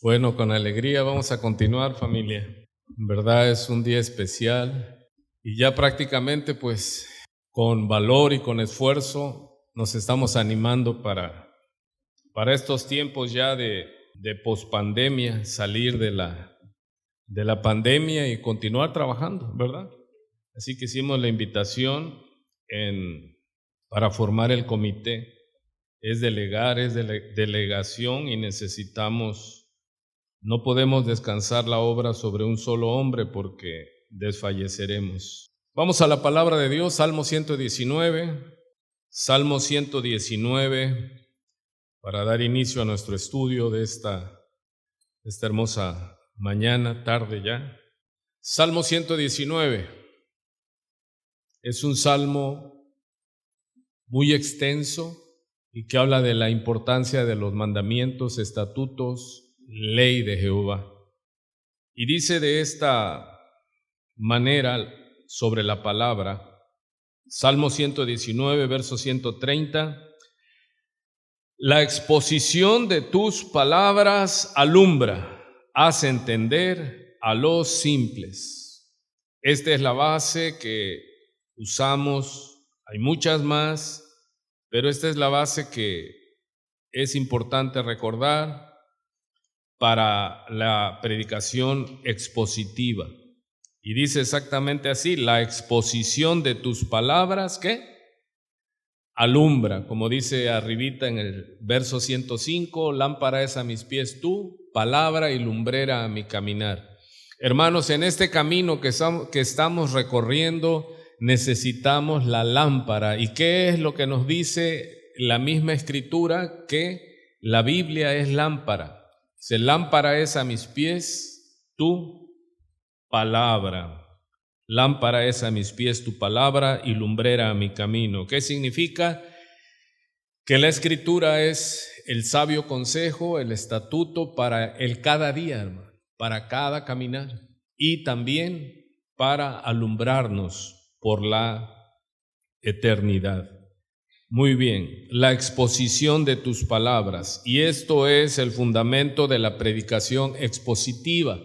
Bueno, con alegría vamos a continuar, familia. En verdad es un día especial y ya prácticamente pues con valor y con esfuerzo nos estamos animando para estos tiempos ya de pospandemia, salir de la pandemia y continuar trabajando, ¿verdad? Así que hicimos la invitación para formar el comité. Es delegar, es delegación y no podemos descansar la obra sobre un solo hombre porque desfalleceremos. Vamos a la palabra de Dios, Salmo 119, para dar inicio a nuestro estudio de esta hermosa mañana, tarde ya. Salmo 119 es un salmo muy extenso y que habla de la importancia de los mandamientos, estatutos, ley de Jehová. Y dice de esta manera sobre la palabra, Salmo 119, verso 130, la exposición de tus palabras alumbra, hace entender a los simples. Esta es la base que usamos, hay muchas más, pero esta es la base que es importante recordar para la predicación expositiva. Y dice exactamente así, la exposición de tus palabras, ¿qué? Alumbra, como dice arribita en el verso 105, lámpara es a mis pies tu palabra y lumbrera a mi caminar. Hermanos, en este camino que estamos recorriendo, necesitamos la lámpara. ¿Y qué es lo que nos dice la misma escritura? Que la Biblia es lámpara. Si lámpara es a mis pies tu palabra. Lámpara es a mis pies tu palabra y lumbrera a mi camino. ¿Qué significa? Que la escritura es el sabio consejo, el estatuto para el cada día, hermano, para cada caminar y también para alumbrarnos por la eternidad. Muy bien, la exposición de tus palabras, y esto es el fundamento de la predicación expositiva.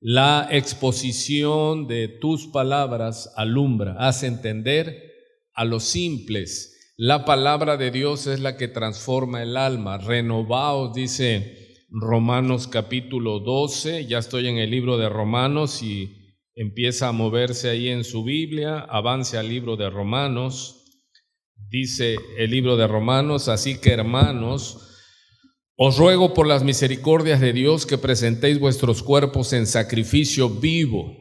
La exposición de tus palabras alumbra, hace entender a los simples. La palabra de Dios es la que transforma el alma. Renovaos, dice Romanos capítulo 12, ya estoy en el libro de Romanos y empieza a moverse ahí en su Biblia, avance al libro de Romanos. Dice el libro de Romanos, así que hermanos, os ruego por las misericordias de Dios que presentéis vuestros cuerpos en sacrificio vivo.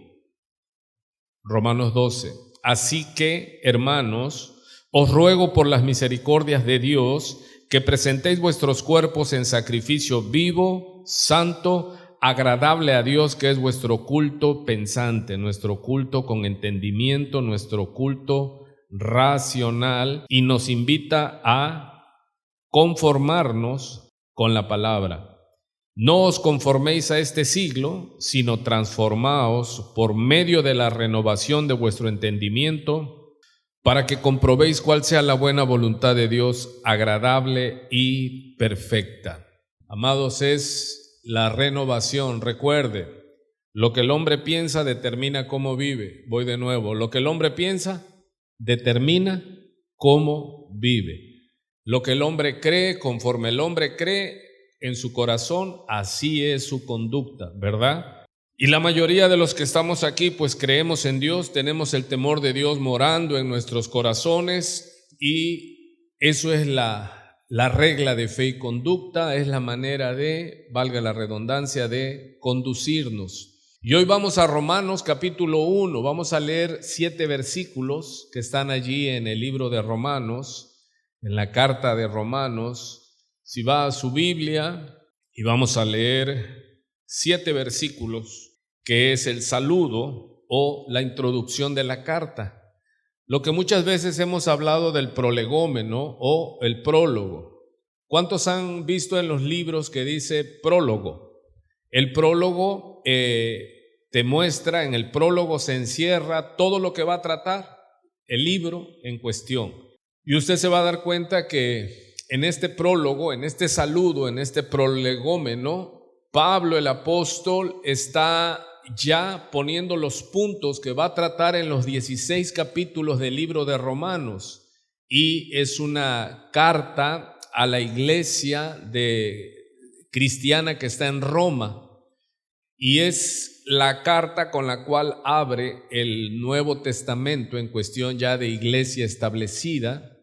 Romanos 12, así que hermanos, os ruego por las misericordias de Dios que presentéis vuestros cuerpos en sacrificio vivo, santo, agradable a Dios, que es vuestro culto pensante, nuestro culto con entendimiento, nuestro culto racional, y nos invita a conformarnos con la palabra. No os conforméis a este siglo, sino transformaos por medio de la renovación de vuestro entendimiento, para que comprobéis cuál sea la buena voluntad de Dios, agradable y perfecta. Amados, es la renovación. Recuerde, lo que el hombre piensa determina cómo vive. Voy de nuevo, lo que el hombre piensa determina cómo vive. Lo que el hombre cree, conforme el hombre cree en su corazón, así es su conducta, ¿verdad? Y la mayoría de los que estamos aquí, pues creemos en Dios, tenemos el temor de Dios morando en nuestros corazones, y eso es la regla de fe y conducta, es la manera de, valga la redundancia, de conducirnos. Y hoy vamos a Romanos capítulo 1, vamos a leer 7 versículos que están allí en el libro de Romanos, en la carta de Romanos. Si va a su Biblia, y vamos a leer 7 versículos, que es el saludo o la introducción de la carta. Lo que muchas veces hemos hablado del prolegómeno o el prólogo. ¿Cuántos han visto en los libros que dice prólogo? El prólogo te muestra, en el prólogo se encierra todo lo que va a tratar el libro en cuestión. Y usted se va a dar cuenta que en este prólogo, en este saludo, en este prolegómeno, Pablo el apóstol está ya poniendo los puntos que va a tratar en los 16 capítulos del libro de Romanos, y es una carta a la iglesia cristiana que está en Roma, y es la carta con la cual abre el Nuevo Testamento en cuestión ya de iglesia establecida,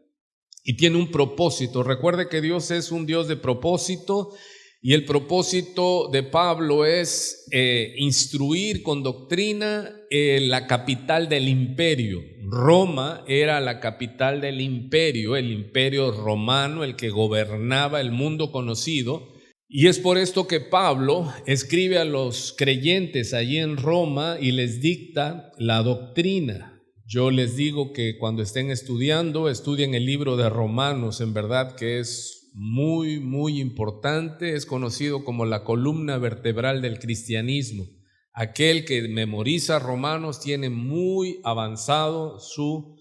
y tiene un propósito. Recuerde que Dios es un Dios de propósito, y el propósito de Pablo es instruir con doctrina la capital del imperio. Roma era la capital del imperio, el imperio romano, el que gobernaba el mundo conocido. Y es por esto que Pablo escribe a los creyentes allí en Roma y les dicta la doctrina. Yo les digo que cuando estén estudiando, estudien el libro de Romanos, en verdad que es muy, muy importante. Es conocido como la columna vertebral del cristianismo. Aquel que memoriza Romanos tiene muy avanzado su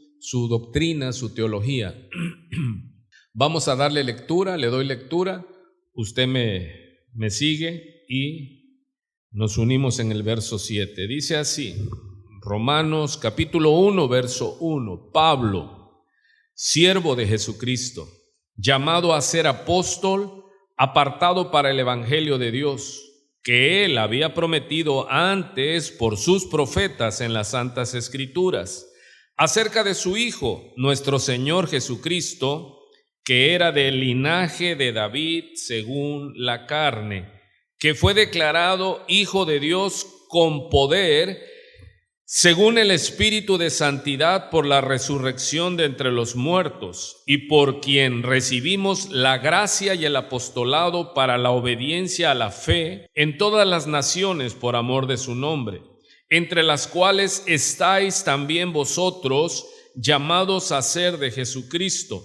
doctrina, su teología. Vamos a darle lectura, le doy lectura, usted me sigue y nos unimos en el verso 7. Dice así, Romanos capítulo 1, verso 1, Pablo, siervo de Jesucristo, llamado a ser apóstol, apartado para el evangelio de Dios, que él había prometido antes por sus profetas en las santas escrituras, acerca de su Hijo, nuestro Señor Jesucristo, que era del linaje de David según la carne, que fue declarado Hijo de Dios con poder, según el Espíritu de santidad, por la resurrección de entre los muertos, y por quien recibimos la gracia y el apostolado para la obediencia a la fe en todas las naciones por amor de su nombre, entre las cuales estáis también vosotros, llamados a ser de Jesucristo.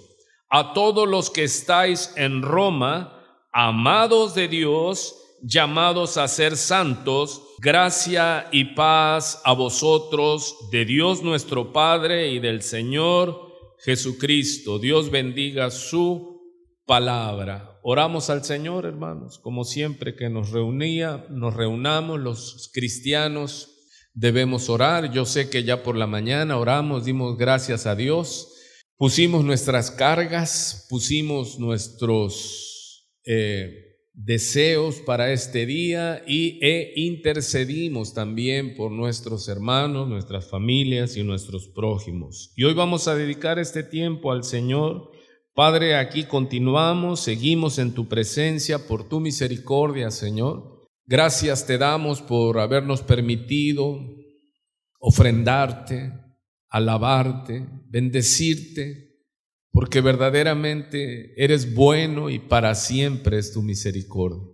A todos los que estáis en Roma, amados de Dios, llamados a ser santos, gracia y paz a vosotros, de Dios nuestro Padre y del Señor Jesucristo. Dios bendiga su palabra. Oramos al Señor, hermanos, como siempre que nos reunamos los cristianos debemos orar. Yo sé que ya por la mañana oramos, dimos gracias a Dios, pusimos nuestras cargas, pusimos nuestros deseos para este día e intercedimos también por nuestros hermanos, nuestras familias y nuestros prójimos. Y hoy vamos a dedicar este tiempo al Señor. Padre, aquí continuamos, seguimos en tu presencia por tu misericordia, Señor. Gracias te damos por habernos permitido ofrendarte, alabarte, bendecirte, porque verdaderamente eres bueno y para siempre es tu misericordia.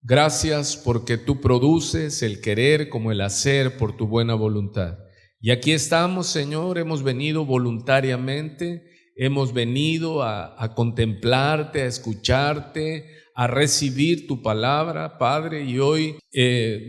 Gracias porque tú produces el querer como el hacer por tu buena voluntad. Y aquí estamos, Señor, hemos venido voluntariamente, hemos venido a contemplarte, a escucharte, a recibir tu palabra, Padre, y hoy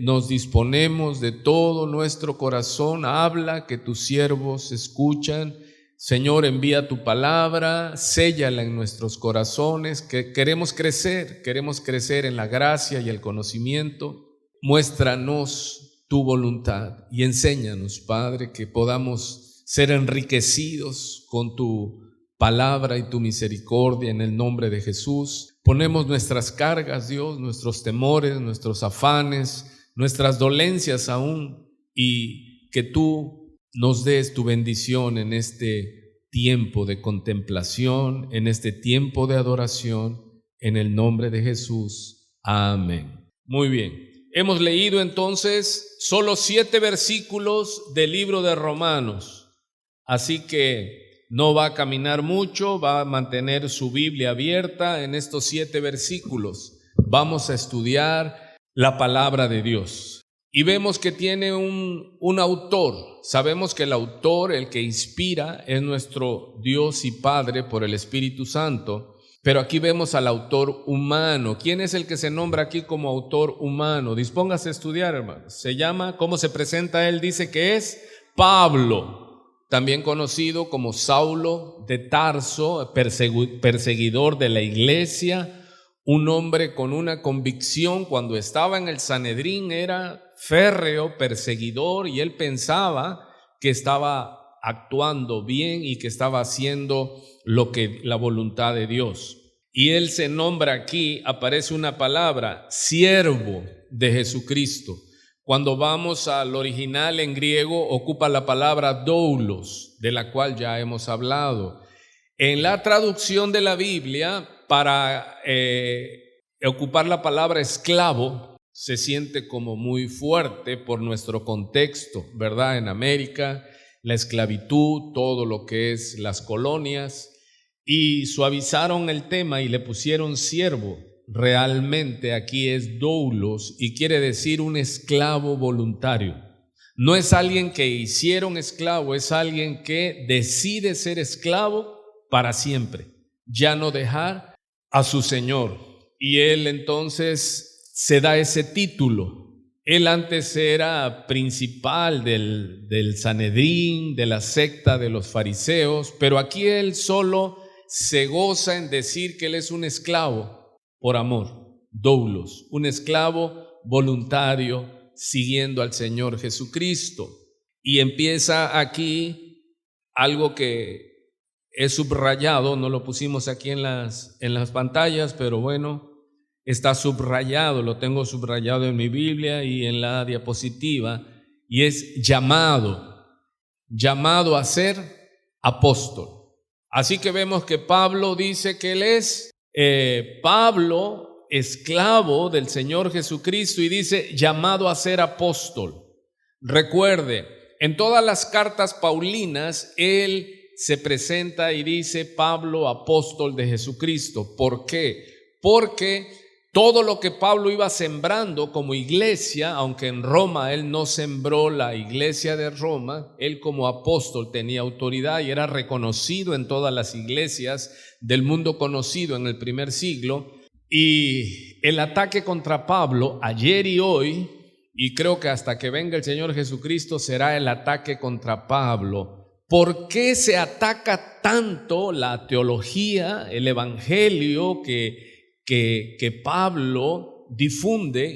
nos disponemos de todo nuestro corazón. Habla, que tus siervos escuchan. Señor, envía tu palabra, séllala en nuestros corazones, que queremos crecer en la gracia y el conocimiento. Muéstranos tu voluntad y enséñanos, Padre, que podamos ser enriquecidos con tu palabra y tu misericordia en el nombre de Jesús. Ponemos nuestras cargas, Dios, nuestros temores, nuestros afanes, nuestras dolencias aún, y que tú nos des tu bendición en este tiempo de contemplación, en este tiempo de adoración, en el nombre de Jesús. Amén. Muy bien. Hemos leído entonces solo 7 versículos del libro de Romanos, así que no va a caminar mucho, va a mantener su Biblia abierta en estos 7 versículos. Vamos a estudiar la palabra de Dios. Y vemos que tiene un autor. Sabemos que el autor, el que inspira, es nuestro Dios y Padre por el Espíritu Santo. Pero aquí vemos al autor humano. ¿Quién es el que se nombra aquí como autor humano? Dispóngase a estudiar, hermanos. Se llama, ¿cómo se presenta él? Dice que es Pablo, también conocido como Saulo de Tarso, perseguidor de la iglesia, un hombre con una convicción. Cuando estaba en el Sanedrín era férreo, perseguidor, y él pensaba que estaba actuando bien y que estaba haciendo la voluntad de Dios. Y él se nombra aquí, aparece una palabra, siervo de Jesucristo. Cuando vamos al original en griego, ocupa la palabra doulos, de la cual ya hemos hablado. En la traducción de la Biblia, para ocupar la palabra esclavo, se siente como muy fuerte por nuestro contexto, ¿verdad? En América, la esclavitud, todo lo que es las colonias, y suavizaron el tema y le pusieron siervo. Realmente aquí es doulos y quiere decir un esclavo voluntario. No es alguien que hicieron esclavo, es alguien que decide ser esclavo para siempre, ya no dejar a su Señor. Y él entonces se da ese título. Él antes era principal del Sanedrín, de la secta de los fariseos, pero aquí él solo se goza en decir que él es un esclavo por amor, doulos, un esclavo voluntario siguiendo al Señor Jesucristo. Y empieza aquí algo que es subrayado, no lo pusimos aquí en las pantallas, pero bueno, está subrayado, lo tengo subrayado en mi Biblia y en la diapositiva, y es llamado a ser apóstol. Así que vemos que Pablo dice que él es Pablo, esclavo del Señor Jesucristo, y dice llamado a ser apóstol. Recuerde, en todas las cartas paulinas, él se presenta y dice Pablo, apóstol de Jesucristo. ¿Por qué? Porque todo lo que Pablo iba sembrando como iglesia, aunque en Roma él no sembró la iglesia de Roma, él como apóstol tenía autoridad y era reconocido en todas las iglesias del mundo conocido en el primer siglo. Y el ataque contra Pablo ayer y hoy, y creo que hasta que venga el Señor Jesucristo será el ataque contra Pablo. ¿Por qué se ataca tanto la teología, el evangelio que Pablo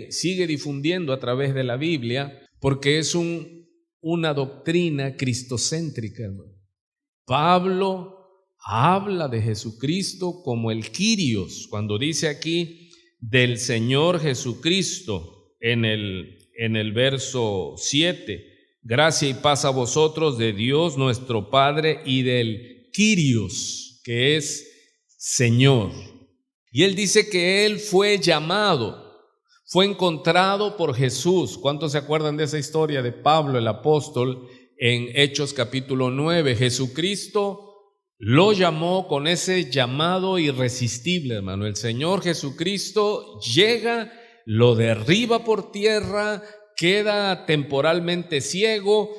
sigue difundiendo a través de la Biblia? Porque es una doctrina cristocéntrica, hermano. Pablo habla de Jesucristo como el Kyrios, cuando dice aquí del Señor Jesucristo en el verso 7, gracia y paz a vosotros de Dios nuestro Padre y del Kyrios, que es Señor. Y él dice que él fue llamado, fue encontrado por Jesús. ¿Cuántos se acuerdan de esa historia de Pablo, el apóstol, en Hechos capítulo 9? Jesucristo lo llamó con ese llamado irresistible, hermano. El Señor Jesucristo llega, lo derriba por tierra, queda temporalmente ciego,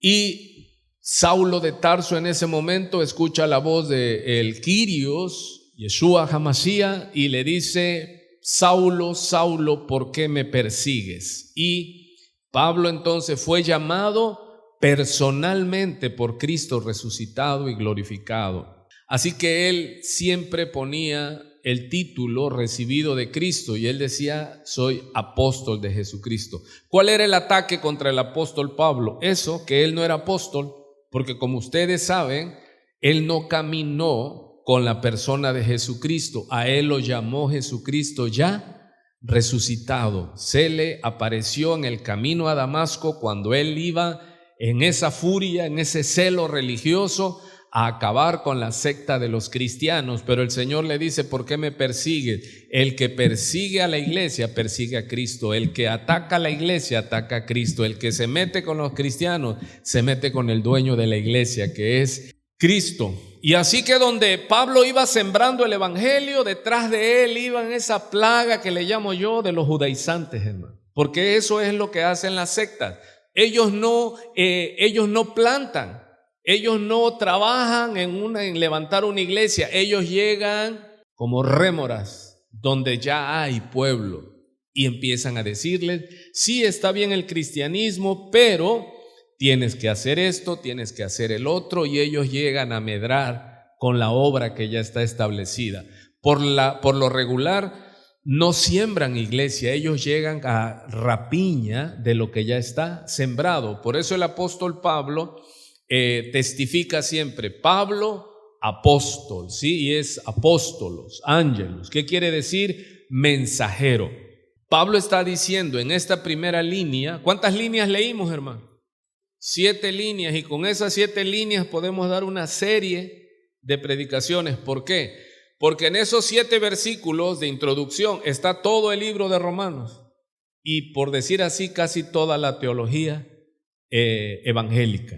y Saulo de Tarso en ese momento escucha la voz de el Kyrios, Yeshua HaMashiach, y le dice: Saulo, Saulo, ¿por qué me persigues? Y Pablo entonces fue llamado personalmente por Cristo resucitado y glorificado. Así que él siempre ponía el título recibido de Cristo y él decía: soy apóstol de Jesucristo. ¿Cuál era el ataque contra el apóstol Pablo? Eso, que él no era apóstol, porque como ustedes saben, él no caminó con la persona de Jesucristo. A él lo llamó Jesucristo ya resucitado. Se le apareció en el camino a Damasco cuando él iba en esa furia, en ese celo religioso, a acabar con la secta de los cristianos. Pero el Señor le dice: ¿por qué me persigues? El que persigue a la iglesia persigue a Cristo. El que ataca a la iglesia ataca a Cristo. El que se mete con los cristianos se mete con el dueño de la iglesia, que es Cristo. Y así que donde Pablo iba sembrando el evangelio, detrás de él iban esa plaga que le llamo yo de los judaizantes, hermano. Porque eso es lo que hacen las sectas. Ellos no plantan, ellos no trabajan en levantar una iglesia. Ellos llegan como rémoras donde ya hay pueblo y empiezan a decirles: sí, está bien el cristianismo, pero tienes que hacer esto, tienes que hacer el otro, y ellos llegan a medrar con la obra que ya está establecida. Por lo regular, no siembran iglesia, ellos llegan a rapiña de lo que ya está sembrado. Por eso el apóstol Pablo testifica siempre, Pablo, apóstol, ¿sí? Y es apóstolos, ángelos. ¿Qué quiere decir? Mensajero. Pablo está diciendo en esta primera línea, ¿cuántas líneas leímos, hermano? 7 líneas, y con esas 7 líneas podemos dar una serie de predicaciones. ¿Por qué? Porque en esos 7 versículos de introducción está todo el libro de Romanos y, por decir así, casi toda la teología evangélica.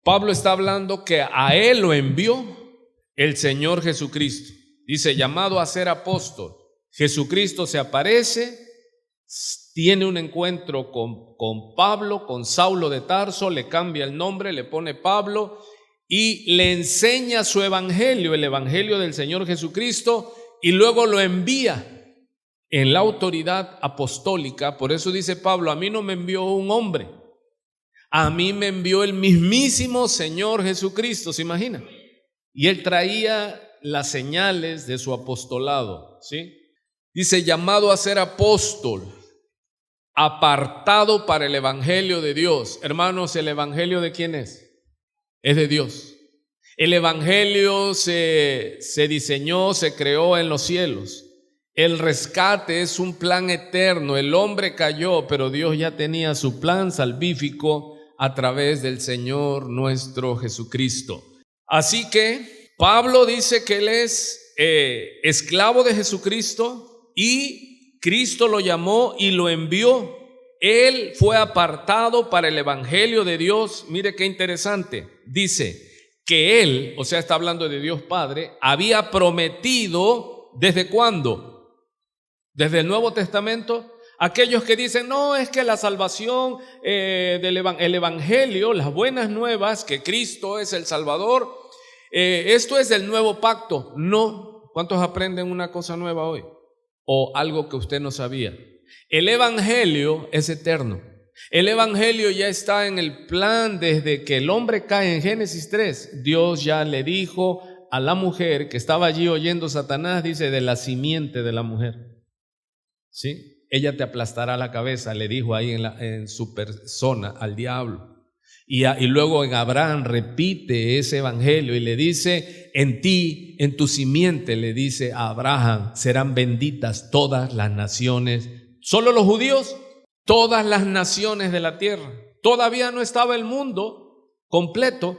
Pablo está hablando que a él lo envió el Señor Jesucristo. Dice, llamado a ser apóstol. Jesucristo se aparece, tiene un encuentro con Pablo, con Saulo de Tarso, le cambia el nombre, le pone Pablo y le enseña su evangelio, el evangelio del Señor Jesucristo, y luego lo envía en la autoridad apostólica. Por eso dice Pablo, a mí no me envió un hombre, a mí me envió el mismísimo Señor Jesucristo, ¿se imagina? Y él traía las señales de su apostolado, ¿sí? Dice, llamado a ser apóstol, apartado para el evangelio de Dios. Hermanos, ¿el evangelio de quién es? Es de Dios. El evangelio se diseñó, se creó en los cielos. El rescate es un plan eterno. El hombre cayó, pero Dios ya tenía su plan salvífico a través del Señor nuestro Jesucristo. Así que Pablo dice que él es esclavo de Jesucristo y Cristo lo llamó y lo envió. Él fue apartado para el evangelio de Dios. Mire qué interesante. Dice que él, o sea, está hablando de Dios Padre, había prometido, ¿desde cuándo? Desde el Nuevo Testamento. Aquellos que dicen, no, es que la salvación, el evangelio, las buenas nuevas, que Cristo es el Salvador, esto es del nuevo pacto. No. ¿Cuántos aprenden una cosa nueva hoy? O algo que usted no sabía. El evangelio es eterno. El evangelio ya está en el plan desde que el hombre cae en Génesis 3. Dios ya le dijo a la mujer que estaba allí oyendo Satanás, dice, de la simiente de la mujer, ¿sí? Ella te aplastará la cabeza, le dijo ahí en su persona al diablo. Y luego en Abraham repite ese evangelio y le dice, en ti, en tu simiente, le dice a Abraham, serán benditas todas las naciones. ¿Solo los judíos? Todas las naciones de la tierra. Todavía no estaba el mundo completo,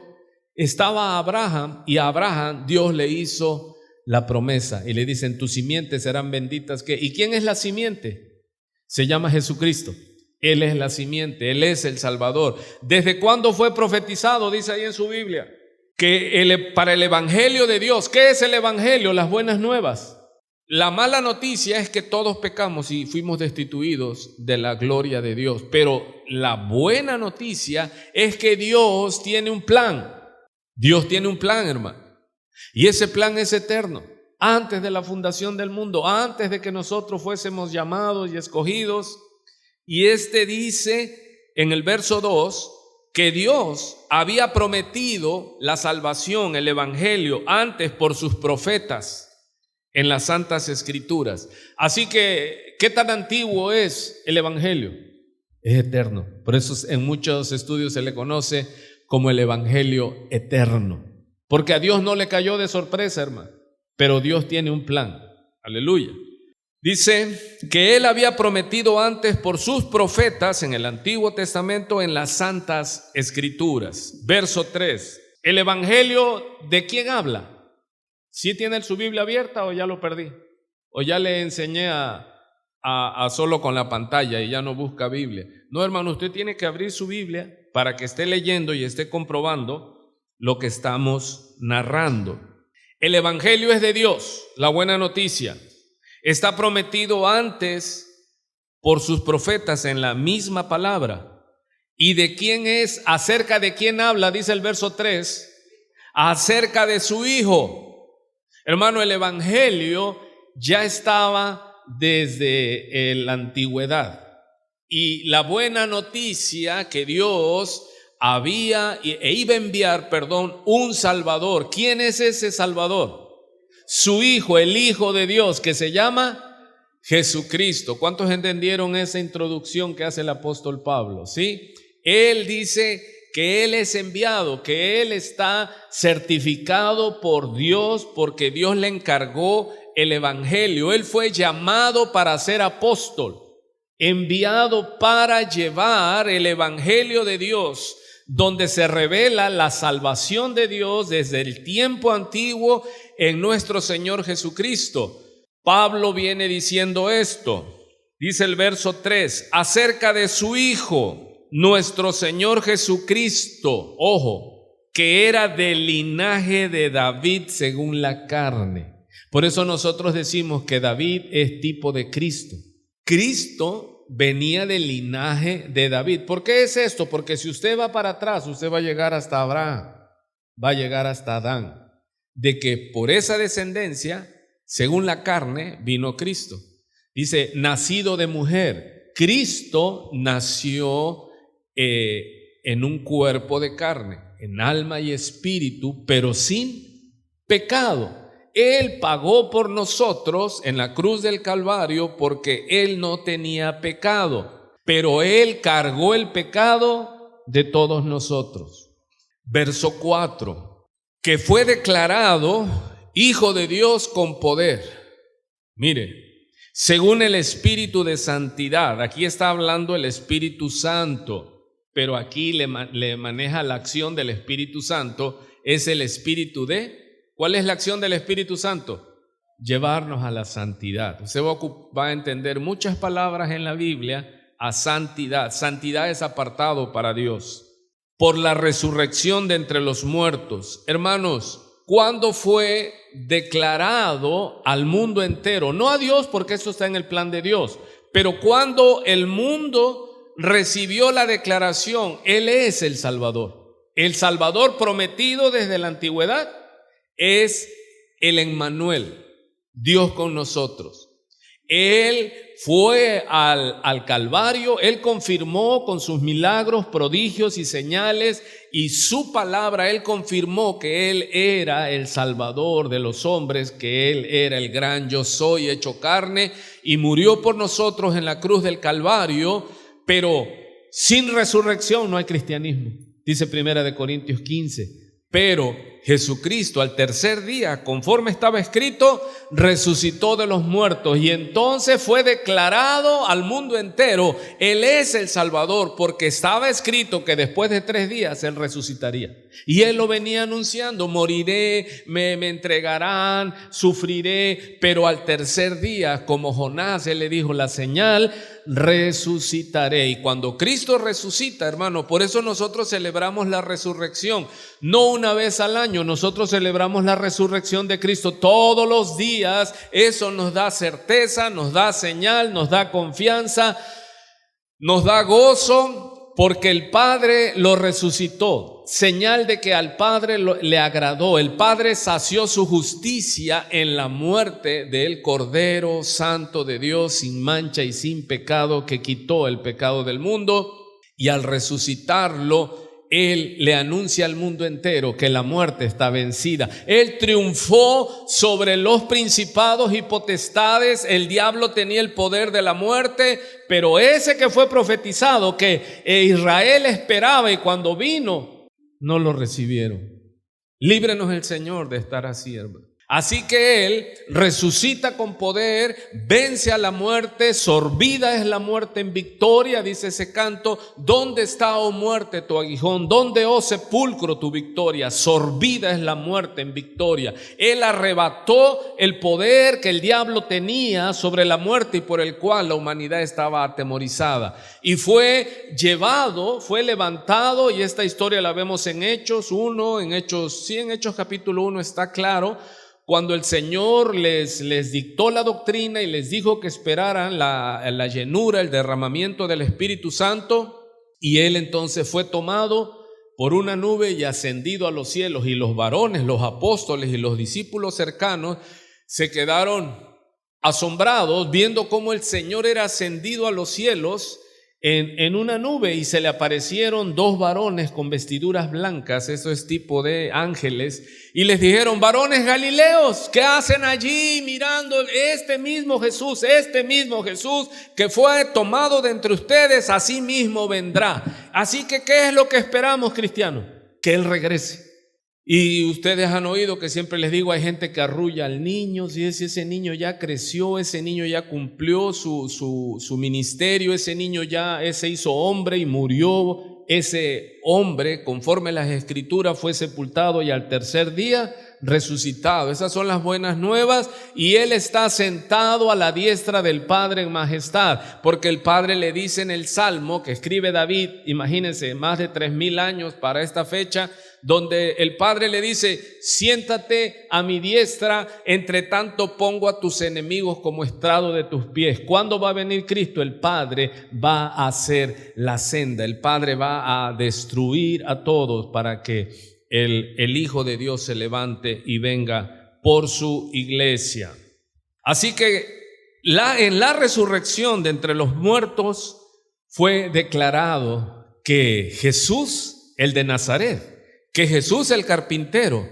estaba Abraham, y a Abraham Dios le hizo la promesa y le dice, en tu simiente serán benditas. ¿Qué? ¿Y quién es la simiente? Se llama Jesucristo. Él es la simiente, Él es el Salvador. ¿Desde cuándo fue profetizado? Dice ahí en su Biblia, que para el evangelio de Dios. ¿Qué es el evangelio? Las buenas nuevas. La mala noticia es que todos pecamos y fuimos destituidos de la gloria de Dios. Pero la buena noticia es que Dios tiene un plan. Dios tiene un plan, hermano. Y ese plan es eterno. Antes de la fundación del mundo, antes de que nosotros fuésemos llamados y escogidos. Y dice en el verso 2 que Dios había prometido la salvación, el evangelio, antes por sus profetas en las Santas Escrituras. Así que, ¿qué tan antiguo es el evangelio? Es eterno. Por eso en muchos estudios se le conoce como el evangelio eterno. Porque a Dios no le cayó de sorpresa, hermano. Pero Dios tiene un plan. Aleluya. Dice que Él había prometido antes por sus profetas en el Antiguo Testamento, en las Santas Escrituras. Verso 3. ¿El evangelio de quién habla? ¿Sí tiene su Biblia abierta o ya lo perdí? ¿O ya le enseñé a solo con la pantalla y ya no busca Biblia? No, hermano, usted tiene que abrir su Biblia para que esté leyendo y esté comprobando lo que estamos narrando. El evangelio es de Dios, la buena noticia. Está prometido antes por sus profetas en la misma palabra. ¿Y de quién es? ¿Acerca de quién habla? Dice el verso 3. Acerca de su Hijo. Hermano, el evangelio ya estaba desde la antigüedad. Y la buena noticia que Dios iba a enviar, un Salvador. ¿Quién es ese Salvador? Su Hijo, el Hijo de Dios, que se llama Jesucristo. ¿Cuántos entendieron esa introducción que hace el apóstol Pablo? ¿Sí? Él dice que Él es enviado, que Él está certificado por Dios porque Dios le encargó el evangelio. Él fue llamado para ser apóstol, enviado para llevar el evangelio de Dios, donde se revela la salvación de Dios desde el tiempo antiguo en nuestro Señor Jesucristo. Pablo viene diciendo esto, dice el verso 3, acerca de su Hijo, nuestro Señor Jesucristo, ojo, que era del linaje de David según la carne. Por eso nosotros decimos que David es tipo de Cristo. Cristo venía del linaje de David. ¿Por qué es esto? Porque si usted va para atrás, usted va a llegar hasta Abraham, va a llegar hasta Adán, de que por esa descendencia, según la carne, vino Cristo. Dice, nacido de mujer. Cristo nació en un cuerpo de carne, en alma y espíritu, pero sin pecado. Él pagó por nosotros en la cruz del Calvario porque Él no tenía pecado, pero Él cargó el pecado de todos nosotros. Verso 4, que fue declarado Hijo de Dios con poder. Mire, según el Espíritu de Santidad, aquí está hablando el Espíritu Santo, pero aquí le maneja la acción del Espíritu Santo, es el Espíritu de... ¿Cuál es la acción del Espíritu Santo? Llevarnos a la santidad. Usted va a entender muchas palabras en la Biblia a santidad. Santidad es apartado para Dios. Por la resurrección de entre los muertos. Hermanos, ¿cuándo fue declarado al mundo entero? No a Dios, porque eso está en el plan de Dios, pero cuando el mundo recibió la declaración, Él es el Salvador. El Salvador prometido desde la antigüedad es el Emmanuel, Dios con nosotros. Él fue al Calvario, Él confirmó con sus milagros, prodigios y señales, y su palabra, Él confirmó que Él era el Salvador de los hombres, que Él era el gran yo soy hecho carne, y murió por nosotros en la cruz del Calvario. Pero sin resurrección no hay cristianismo, dice 1 Corintios 15. Pero Jesucristo al tercer día, conforme estaba escrito, resucitó de los muertos y entonces fue declarado al mundo entero, Él es el Salvador, porque estaba escrito que después de 3 días Él resucitaría. Y Él lo venía anunciando, moriré, me entregarán, sufriré, pero al tercer día, como Jonás, Él le dijo la señal, resucitaré. Y cuando Cristo resucita, hermano, por eso nosotros celebramos la resurrección, no una vez al año, nosotros celebramos la resurrección de Cristo todos los días. Eso nos da certeza, nos da señal, nos da confianza, nos da gozo, porque el Padre lo resucitó, señal de que al Padre le agradó. El Padre sació su justicia en la muerte del Cordero Santo de Dios, sin mancha y sin pecado, que quitó el pecado del mundo, y al resucitarlo, Él le anuncia al mundo entero que la muerte está vencida. Él triunfó sobre los principados y potestades. El diablo tenía el poder de la muerte, pero ese que fue profetizado, que Israel esperaba y cuando vino, no lo recibieron. Líbrenos el Señor de estar así, hermano. Así que Él resucita con poder, vence a la muerte, sorbida es la muerte en victoria, dice ese canto. ¿Dónde está, oh muerte, tu aguijón? ¿Dónde, oh sepulcro, tu victoria? Sorbida es la muerte en victoria. Él arrebató el poder que el diablo tenía sobre la muerte y por el cual la humanidad estaba atemorizada. Y fue llevado, fue levantado, y esta historia la vemos en Hechos 1, en Hechos capítulo 1 está claro. Cuando el Señor les dictó la doctrina y les dijo que esperaran la llenura, el derramamiento del Espíritu Santo, y Él entonces fue tomado por una nube y ascendido a los cielos, y los varones, los apóstoles y los discípulos cercanos se quedaron asombrados viendo cómo el Señor era ascendido a los cielos en una nube y se le aparecieron dos varones con vestiduras blancas, eso es tipo de ángeles, y les dijeron: varones galileos, ¿qué hacen allí mirando este mismo Jesús que fue tomado de entre ustedes, así mismo vendrá? Así que, ¿qué es lo que esperamos, cristianos? Que Él regrese. Y ustedes han oído que siempre les digo, hay gente que arrulla al niño. Si ese niño ya creció, ese niño ya cumplió su ministerio, ese niño ya se hizo hombre y murió. Ese hombre, conforme las Escrituras, fue sepultado y al tercer día resucitado. Esas son las buenas nuevas, y Él está sentado a la diestra del Padre en majestad, porque el Padre le dice en el Salmo que escribe David, imagínense, más de 3000 años para esta fecha, donde el Padre le dice: siéntate a mi diestra, entre tanto pongo a tus enemigos como estrado de tus pies. ¿Cuándo va a venir Cristo? El Padre va a hacer la senda, el Padre va a destruir a todos para que el Hijo de Dios se levante y venga por su iglesia. Así que en la resurrección de entre los muertos fue declarado que Jesús, el de Nazaret, que Jesús el carpintero,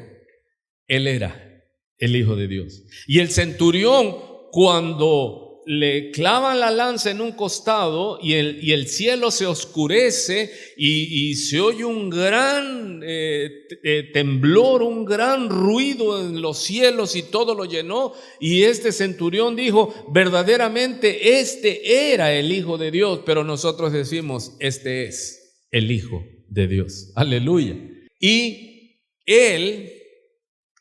Él era el Hijo de Dios. Y el centurión, cuando le clavan la lanza en un costado y el cielo se oscurece y se oye un gran temblor, un gran ruido en los cielos, y todo lo llenó, y este centurión dijo: verdaderamente este era el Hijo de Dios. Pero nosotros decimos: este es el Hijo de Dios. Aleluya. Y Él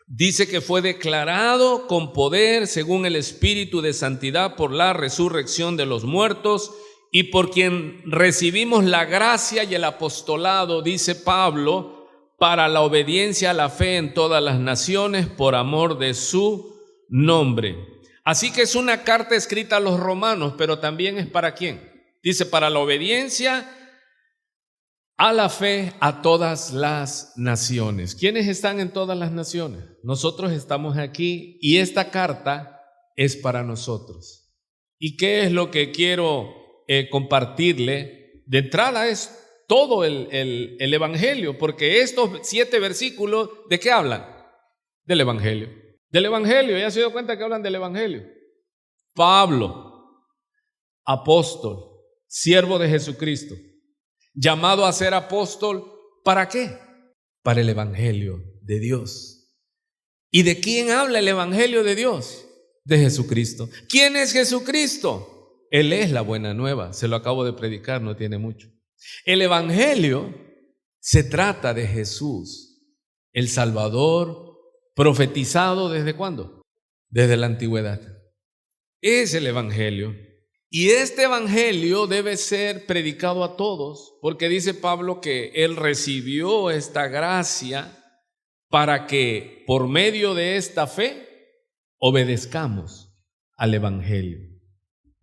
dice que fue declarado con poder según el Espíritu de santidad por la resurrección de los muertos, y por quien recibimos la gracia y el apostolado, dice Pablo, para la obediencia a la fe en todas las naciones por amor de su nombre. Así que es una carta escrita a los romanos, pero también es para ¿quién? Dice: para la obediencia a la fe a todas las naciones. ¿Quiénes están en todas las naciones? Nosotros estamos aquí, y esta carta es para nosotros. ¿Y qué es lo que quiero compartirle? De entrada es todo el Evangelio, porque estos 7 versículos, ¿de qué hablan? Del Evangelio. Del Evangelio, ¿ya se dio cuenta que hablan del Evangelio? Pablo, apóstol, siervo de Jesucristo, llamado a ser apóstol, ¿para qué? Para el Evangelio de Dios. ¿Y de quién habla el Evangelio de Dios? De Jesucristo. ¿Quién es Jesucristo? Él es la buena nueva. Se lo acabo de predicar, no tiene mucho. El Evangelio se trata de Jesús, el Salvador, profetizado ¿desde cuándo? Desde la antigüedad. Es el Evangelio. Y este Evangelio debe ser predicado a todos, porque dice Pablo que Él recibió esta gracia para que por medio de esta fe obedezcamos al Evangelio.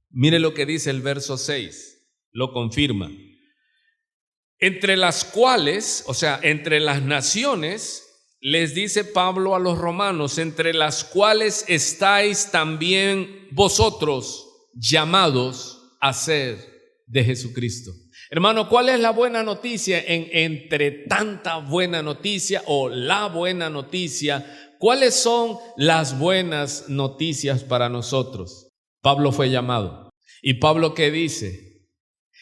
Mire lo que dice el verso 6, lo confirma. Entre las cuales, o sea, entre las naciones, les dice Pablo a los romanos, entre las cuales estáis también vosotros llamados a ser de Jesucristo. Hermano, ¿cuál es la buena noticia entre tanta buena noticia, o la buena noticia? ¿Cuáles son las buenas noticias para nosotros? Pablo fue llamado. ¿Y Pablo qué dice?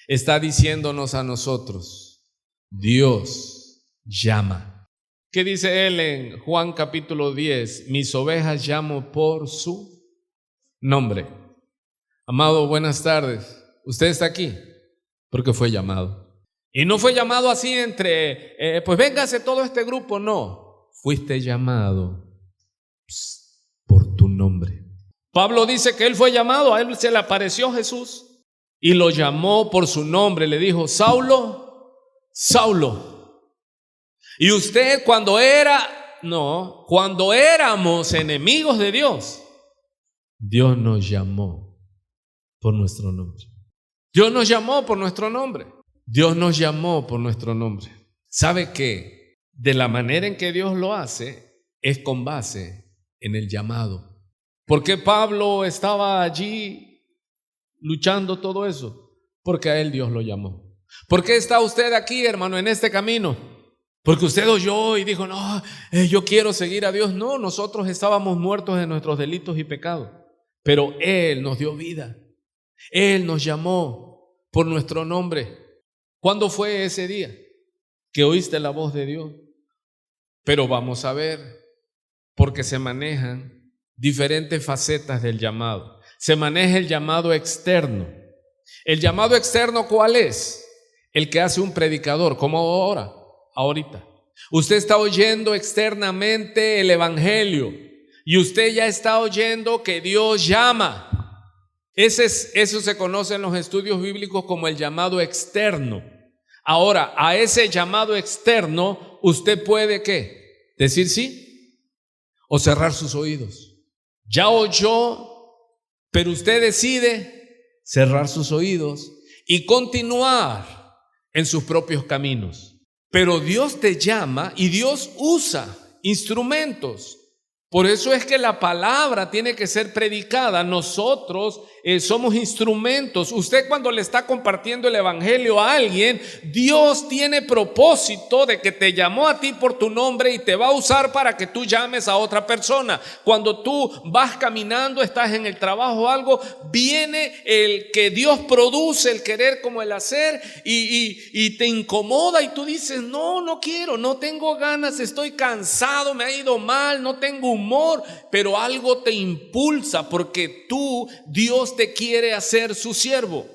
Está diciéndonos a nosotros: Dios llama. ¿Qué dice él en Juan capítulo 10? Mis ovejas llamo por su nombre. Amado, buenas tardes. ¿Usted está aquí? Porque fue llamado. Y no fue llamado así pues véngase todo este grupo, no. Fuiste llamado por tu nombre. Pablo dice que él fue llamado, a él se le apareció Jesús y lo llamó por su nombre. Le dijo: Saulo, Saulo. Y usted cuando éramos enemigos de Dios, Dios nos llamó por nuestro nombre. Dios nos llamó por nuestro nombre. Dios nos llamó por nuestro nombre. ¿Sabe que de la manera en que Dios lo hace es con base en el llamado? ¿Por qué Pablo estaba allí luchando todo eso? Porque a él Dios lo llamó. ¿Por qué está usted aquí, hermano, en este camino? Porque usted oyó y dijo, no, yo quiero seguir a Dios. No, nosotros estábamos muertos en nuestros delitos y pecados, pero Él nos dio vida. Él nos llamó por nuestro nombre. ¿Cuándo fue ese día que oíste la voz de Dios? Pero vamos a ver, porque se manejan diferentes facetas del llamado. Se maneja el llamado externo. ¿El llamado externo cuál es? El que hace un predicador, como ahorita. Usted está oyendo externamente el evangelio y usted ya está oyendo que Dios llama. Eso se conoce en los estudios bíblicos como el llamado externo. Ahora, a ese llamado externo, usted puede ¿qué? Decir sí o cerrar sus oídos. Ya oyó, pero usted decide cerrar sus oídos y continuar en sus propios caminos. Pero Dios te llama y Dios usa instrumentos. Por eso es que la palabra tiene que ser predicada. Nosotros somos instrumentos. Usted cuando le está compartiendo el evangelio a alguien, Dios tiene propósito de que te llamó a ti por tu nombre y te va a usar para que tú llames a otra persona. Cuando tú vas caminando, estás en el trabajo o algo, viene el que Dios produce, el querer como el hacer, y te incomoda y tú dices, no quiero, no tengo ganas, estoy cansado, me ha ido mal, no tengo humor, pero algo te impulsa porque Dios te quiere hacer su siervo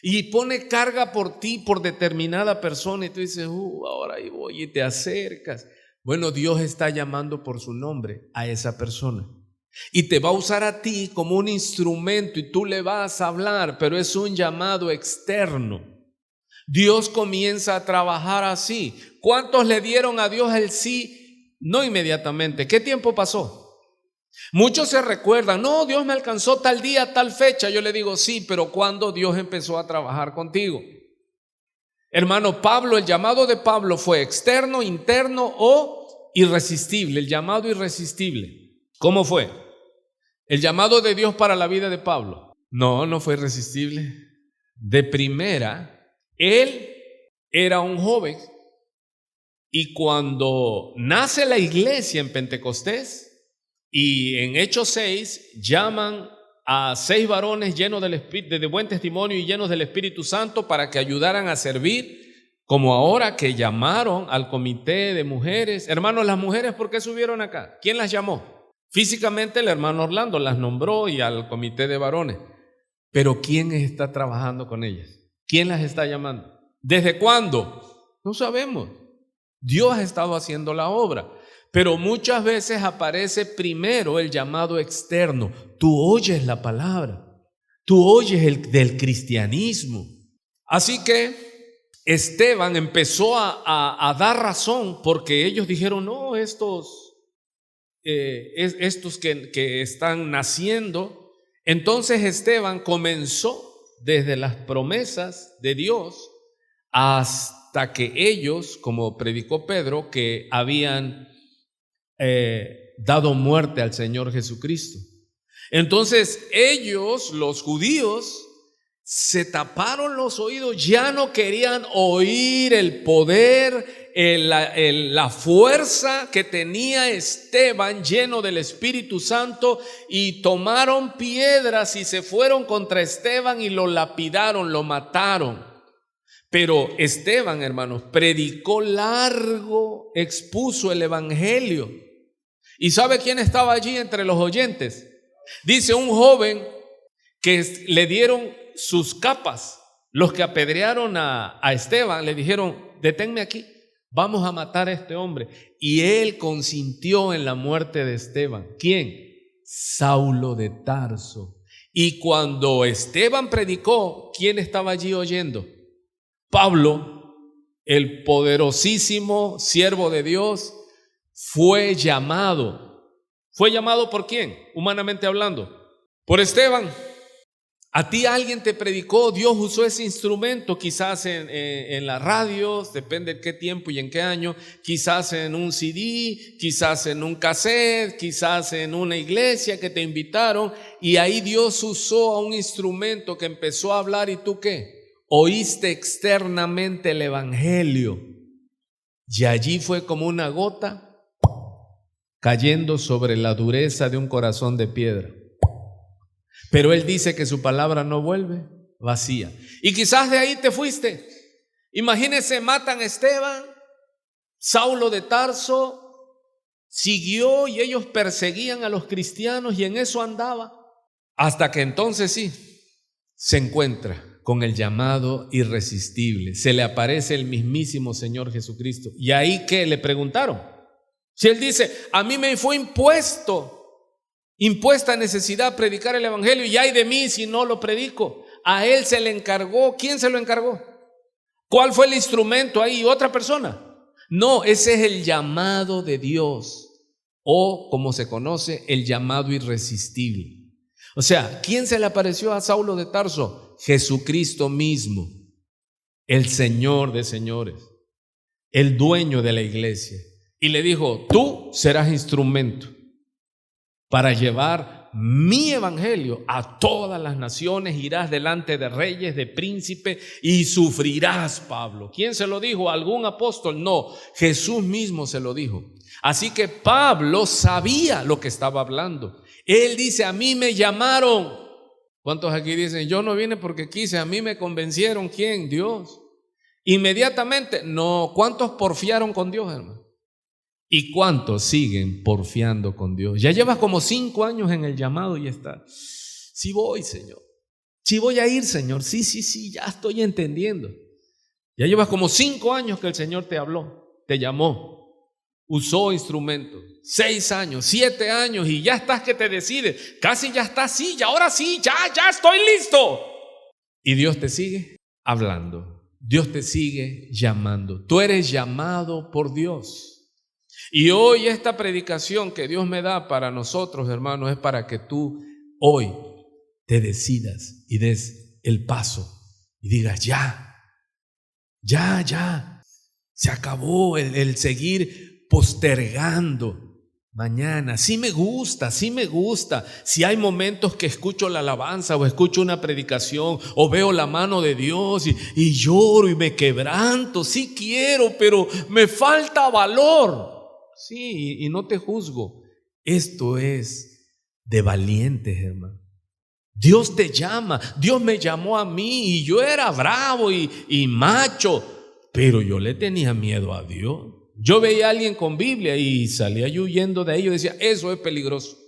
y pone carga por ti, por determinada persona, y tú dices, ahora ahí voy, y te acercas. Bueno, Dios está llamando por su nombre a esa persona y te va a usar a ti como un instrumento y tú le vas a hablar, pero es un llamado externo. Dios comienza a trabajar así. ¿Cuántos le dieron a Dios el sí? No inmediatamente. ¿Qué tiempo pasó? Muchos se recuerdan, no, Dios me alcanzó tal día, tal fecha. Yo le digo, sí, pero ¿cuándo Dios empezó a trabajar contigo? Hermano, Pablo, el llamado de Pablo fue externo, interno o irresistible. El llamado irresistible. ¿Cómo fue? El llamado de Dios para la vida de Pablo. No fue irresistible. De primera, él era un joven. Y cuando nace la iglesia en Pentecostés y en Hechos 6 llaman a 6 varones llenos de buen testimonio y llenos del Espíritu Santo para que ayudaran a servir, como ahora que llamaron al comité de mujeres. Hermanos, las mujeres, ¿por qué subieron acá? ¿Quién las llamó? Físicamente el hermano Orlando las nombró y al comité de varones. Pero ¿quién está trabajando con ellas? ¿Quién las está llamando? ¿Desde cuándo? No sabemos. Dios ha estado haciendo la obra, pero muchas veces aparece primero el llamado externo. Tú oyes la palabra, tú oyes el del cristianismo. Así que Esteban empezó a dar razón porque ellos dijeron, no, estos que están naciendo. Entonces Esteban comenzó desde las promesas de Dios hasta que ellos, como predicó Pedro, que habían dado muerte al Señor Jesucristo. Entonces ellos, los judíos, se taparon los oídos, ya no querían oír el poder, la fuerza que tenía Esteban lleno del Espíritu Santo, y tomaron piedras y se fueron contra Esteban y lo lapidaron, lo mataron. Pero Esteban, hermanos, predicó largo, expuso el evangelio. ¿Y sabe quién estaba allí entre los oyentes? Dice un joven que le dieron sus capas. Los que apedrearon a Esteban le dijeron, deténme aquí, vamos a matar a este hombre. Y él consintió en la muerte de Esteban. ¿Quién? Saulo de Tarso. Y cuando Esteban predicó, ¿quién estaba allí oyendo? Pablo, el poderosísimo siervo de Dios, fue llamado. ¿Fue llamado por quién? Humanamente hablando, por Esteban. A ti alguien te predicó, Dios usó ese instrumento, quizás en las radios, depende de qué tiempo y en qué año, quizás en un CD, quizás en un cassette, quizás en una iglesia que te invitaron, y ahí Dios usó a un instrumento que empezó a hablar. ¿Y tú qué? Oíste externamente el evangelio, y allí fue como una gota cayendo sobre la dureza de un corazón de piedra. Pero Él dice que su palabra no vuelve vacía. Y quizás de ahí te fuiste. Imagínense, matan a Esteban, Saulo de Tarso siguió y ellos perseguían a los cristianos y en eso andaba. Hasta que entonces sí, se encuentra con el llamado irresistible. Se le aparece el mismísimo Señor Jesucristo. Y ahí que le preguntaron. Si Él dice, a mí me fue impuesta necesidad predicar el evangelio, y ay de mí si no lo predico. A Él se le encargó. ¿Quién se lo encargó? ¿Cuál fue el instrumento ahí? ¿Otra persona? No, ese es el llamado de Dios, o como se conoce, el llamado irresistible. O sea, ¿quién se le apareció a Saulo de Tarso? Jesucristo mismo, el Señor de señores, el dueño de la iglesia, y le dijo, tú serás instrumento para llevar mi evangelio a todas las naciones. Irás delante de reyes, de príncipes, y sufrirás, Pablo. ¿Quién se lo dijo? ¿Algún apóstol? No, Jesús mismo se lo dijo. Así que Pablo sabía lo que estaba hablando. Él dice, a mí me llamaron. ¿Cuántos aquí dicen, yo no vine porque quise, a mí me convencieron? ¿Quién? Dios. Inmediatamente, no. ¿Cuántos porfiaron con Dios, hermano? ¿Y cuántos siguen porfiando con Dios? Ya llevas como 5 años en el llamado y está. Sí voy, Señor. Sí voy a ir, Señor. Sí, ya estoy entendiendo. Ya llevas como 5 años que el Señor te habló, te llamó, usó instrumentos. 6 años, 7 años, y ya estás que te decides. Casi ya estás, sí, y ahora sí, ya estoy listo. Y Dios te sigue hablando. Dios te sigue llamando. Tú eres llamado por Dios. Y hoy esta predicación que Dios me da para nosotros, hermanos, es para que tú hoy te decidas y des el paso y digas, ya, se acabó el seguir postergando. Mañana, sí me gusta. Si hay momentos que escucho la alabanza o escucho una predicación o veo la mano de Dios y lloro y me quebranto, sí quiero, pero me falta valor. Sí, y no te juzgo. Esto es de valientes, hermano. Dios te llama. Dios me llamó a mí y yo era bravo y macho, pero yo le tenía miedo a Dios. Yo veía a alguien con Biblia y salía yo huyendo de ello. Decía, eso es peligroso.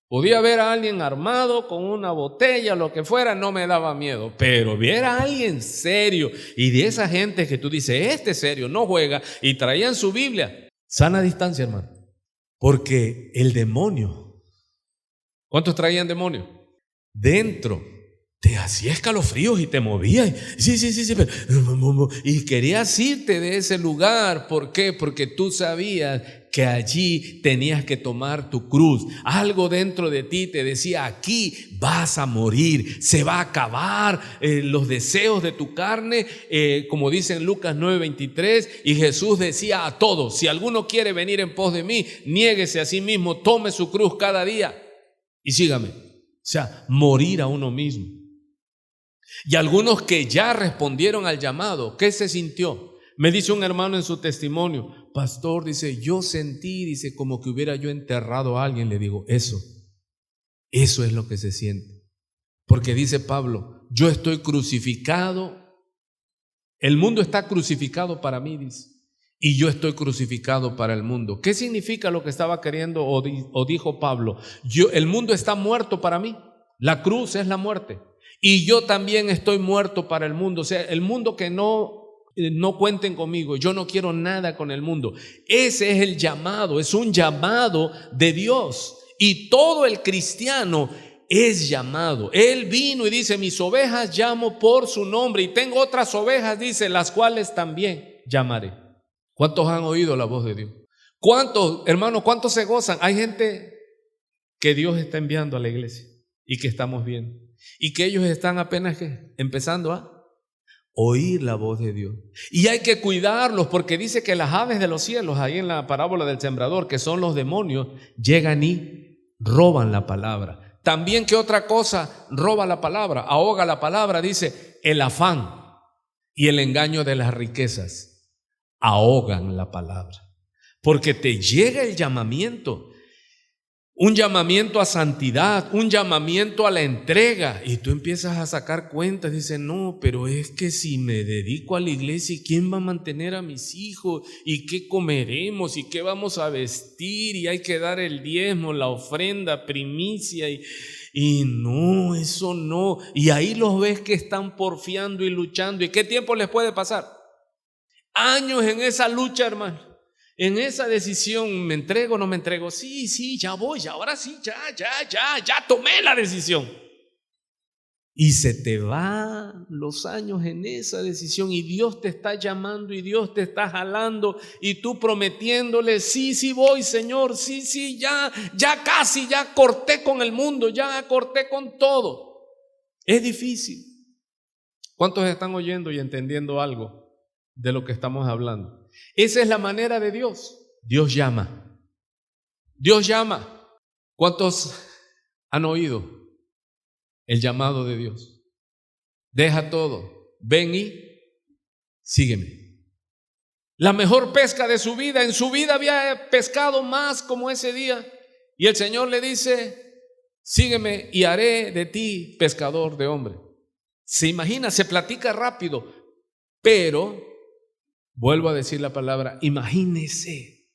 Podía ver a alguien armado con una botella, lo que fuera, no me daba miedo. Pero ver a alguien serio, y de esa gente que tú dices, este serio, no juega, y traían su Biblia, sana distancia, hermano. Porque el demonio, ¿cuántos traían demonio? Dentro te hacía escalofríos y te movía. Sí, pero, y querías irte de ese lugar. ¿Por qué? Porque tú sabías que allí tenías que tomar tu cruz. Algo dentro de ti te decía, aquí vas a morir, se va a acabar los deseos de tu carne, como dice en Lucas 9:23, y Jesús decía a todos, si alguno quiere venir en pos de mí, niéguese a sí mismo, tome su cruz cada día y sígame. O sea, morir a uno mismo. Y algunos que ya respondieron al llamado, ¿qué se sintió? Me dice un hermano en su testimonio, pastor, dice, yo sentí, dice, como que hubiera yo enterrado a alguien. Le digo, eso es lo que se siente. Porque dice Pablo, yo estoy crucificado, el mundo está crucificado para mí, dice, y yo estoy crucificado para el mundo. ¿Qué significa lo que estaba queriendo o dijo Pablo? El mundo está muerto para mí, la cruz es la muerte. Y yo también estoy muerto para el mundo. O sea, el mundo que no cuenten conmigo. Yo no quiero nada con el mundo. Ese es el llamado. Es un llamado de Dios. Y todo el cristiano es llamado. Él vino y dice, mis ovejas llamo por su nombre. Y tengo otras ovejas, dice, las cuales también llamaré. ¿Cuántos han oído la voz de Dios? ¿Cuántos, hermanos, cuántos se gozan? Hay gente que Dios está enviando a la iglesia. y que estamos bien. Y que ellos están apenas empezando a oír la voz de Dios. Y hay que cuidarlos porque dice que las aves de los cielos, ahí en la parábola del sembrador, que son los demonios, llegan y roban la palabra. También, ¿qué otra cosa roba la palabra? Ahoga la palabra, dice, el afán y el engaño de las riquezas. Ahogan la palabra. Porque te llega el llamamiento. Un llamamiento a santidad, un llamamiento a la entrega, y tú empiezas a sacar cuentas, dices, no, pero es que si me dedico a la iglesia, ¿quién va a mantener a mis hijos? ¿Y qué comeremos? ¿Y qué vamos a vestir? Y hay que dar el diezmo, la ofrenda, primicia, y no, eso no. Y ahí los ves que están porfiando y luchando. ¿Y qué tiempo les puede pasar? Años en esa lucha, hermano. En esa decisión, ¿me entrego o no me entrego? Sí, ya voy, ahora sí, ya tomé la decisión. Y se te van los años en esa decisión y Dios te está llamando y Dios te está jalando y tú prometiéndole, sí voy, Señor, sí, ya casi, ya corté con el mundo, ya corté con todo. Es difícil. ¿Cuántos están oyendo y entendiendo algo de lo que estamos hablando? Esa es la manera de Dios. Dios llama. Dios llama. ¿Cuántos han oído el llamado de Dios? Deja todo, ven y sígueme. La mejor pesca de su vida, en su vida había pescado más como ese día. Y el Señor le dice, sígueme y haré de ti pescador de hombres. Se imagina, se platica rápido, pero vuelvo a decir la palabra, imagínese,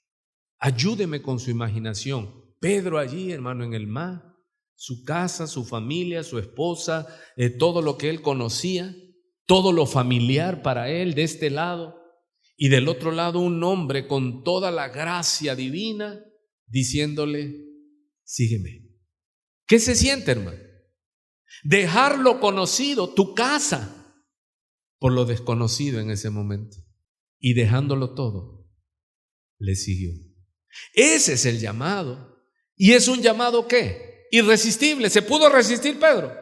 ayúdeme con su imaginación. Pedro allí, hermano, en el mar, su casa, su familia, su esposa, todo lo que él conocía, todo lo familiar para él de este lado, y del otro lado un hombre con toda la gracia divina diciéndole, sígueme. ¿Qué se siente, hermano? Dejar lo conocido, tu casa, por lo desconocido en ese momento. Y dejándolo todo, le siguió. Ese es el llamado. ¿Y es un llamado qué? Irresistible. ¿Se pudo resistir Pedro?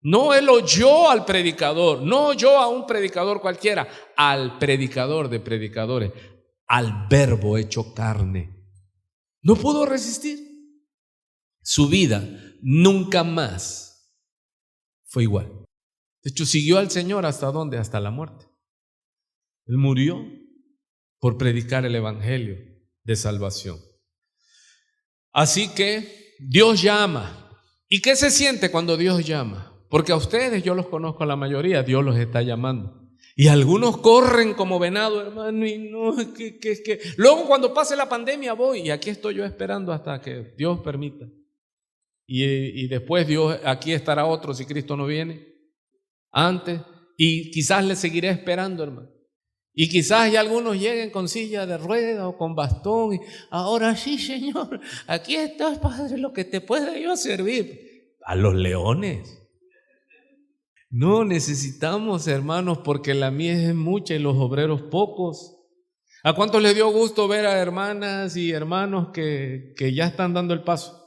No, él oyó al predicador, no oyó a un predicador cualquiera, al predicador de predicadores, al Verbo hecho carne. No pudo resistir. Su vida nunca más fue igual. De hecho, siguió al Señor ¿hasta dónde? Hasta la muerte. Él murió por predicar el evangelio de salvación. Así que Dios llama. ¿Y qué se siente cuando Dios llama? Porque a ustedes, yo los conozco a la mayoría, Dios los está llamando. Y algunos corren como venado, hermano, y no, que. Luego cuando pase la pandemia voy, y aquí estoy yo esperando hasta que Dios permita. Y después Dios, aquí estará otro si Cristo no viene antes, y quizás le seguiré esperando, hermano. Y quizás ya algunos lleguen con silla de rueda o con bastón. Y ahora sí, Señor, aquí estás, Padre, lo que te pueda yo servir. A los leones. No necesitamos, hermanos, porque la mies es mucha y los obreros pocos. ¿A cuántos les dio gusto ver a hermanas y hermanos que ya están dando el paso?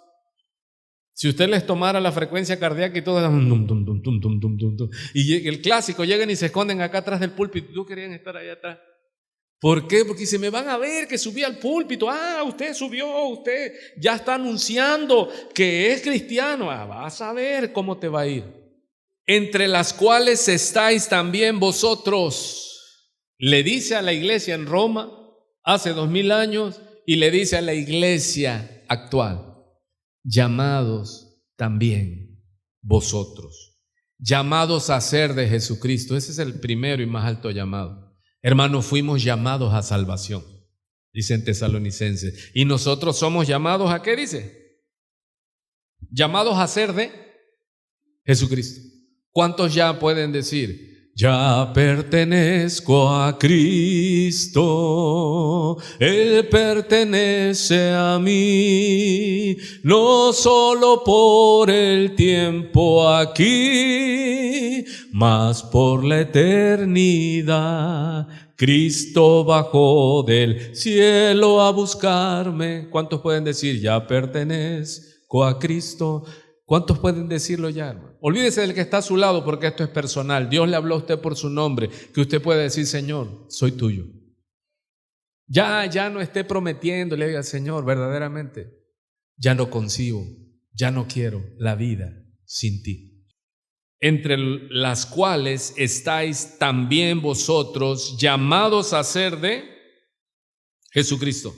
Si usted les tomara la frecuencia cardíaca y todo, y el clásico, llegan y se esconden acá atrás del púlpito, tú querían estar allá atrás. ¿Por qué? Porque se me van a ver que subí al púlpito. Usted subió, usted ya está anunciando que es cristiano. Vas a ver cómo te va a ir. Entre las cuales estáis también vosotros. Le dice a la iglesia en Roma hace 2000 años y le dice a la iglesia actual. Llamados también vosotros, llamados a ser de Jesucristo. Ese es el primero y más alto llamado. Hermanos, fuimos llamados a salvación, dicen Tesalonicenses. Y nosotros somos llamados ¿a qué dice? Llamados a ser de Jesucristo. ¿Cuántos ya pueden decir? Ya pertenezco a Cristo, Él pertenece a mí, no solo por el tiempo aquí, mas por la eternidad. Cristo bajó del cielo a buscarme. ¿Cuántos pueden decir? Ya pertenezco a Cristo? ¿Cuántos pueden decirlo ya, hermano? Olvídese del que está a su lado, porque esto es personal. Dios le habló a usted por su nombre, que usted puede decir: Señor, soy tuyo. Ya no esté prometiendo, le diga al Señor, verdaderamente, ya no concibo, ya no quiero la vida sin ti. Entre las cuales estáis también vosotros llamados a ser de Jesucristo.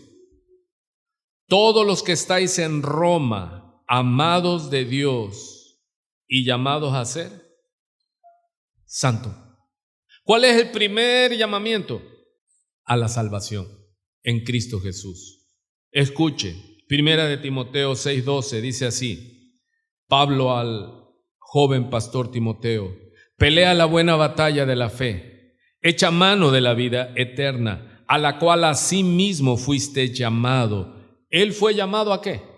Todos los que estáis en Roma, amados de Dios y llamados a ser santo. ¿Cuál es el primer llamamiento? A la salvación en Cristo Jesús. Escuche, Primera de Timoteo 6:12 dice así: Pablo al joven pastor Timoteo: pelea la buena batalla de la fe, echa mano de la vida eterna, a la cual asimismo fuiste llamado. ¿Él fue llamado a qué?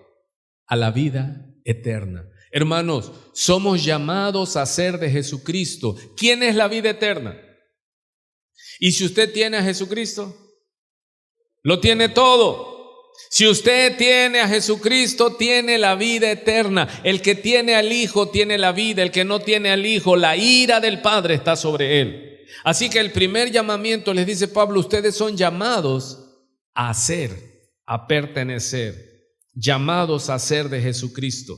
A la vida eterna. Hermanos, somos llamados a ser de Jesucristo. ¿Quién es la vida eterna? Y si usted tiene a Jesucristo, lo tiene todo. Si usted tiene a Jesucristo, tiene la vida eterna. El que tiene al Hijo tiene la vida. El que no tiene al Hijo, la ira del Padre está sobre él. Así que el primer llamamiento, les dice Pablo, ustedes son llamados a ser, a pertenecer, llamados a ser de Jesucristo.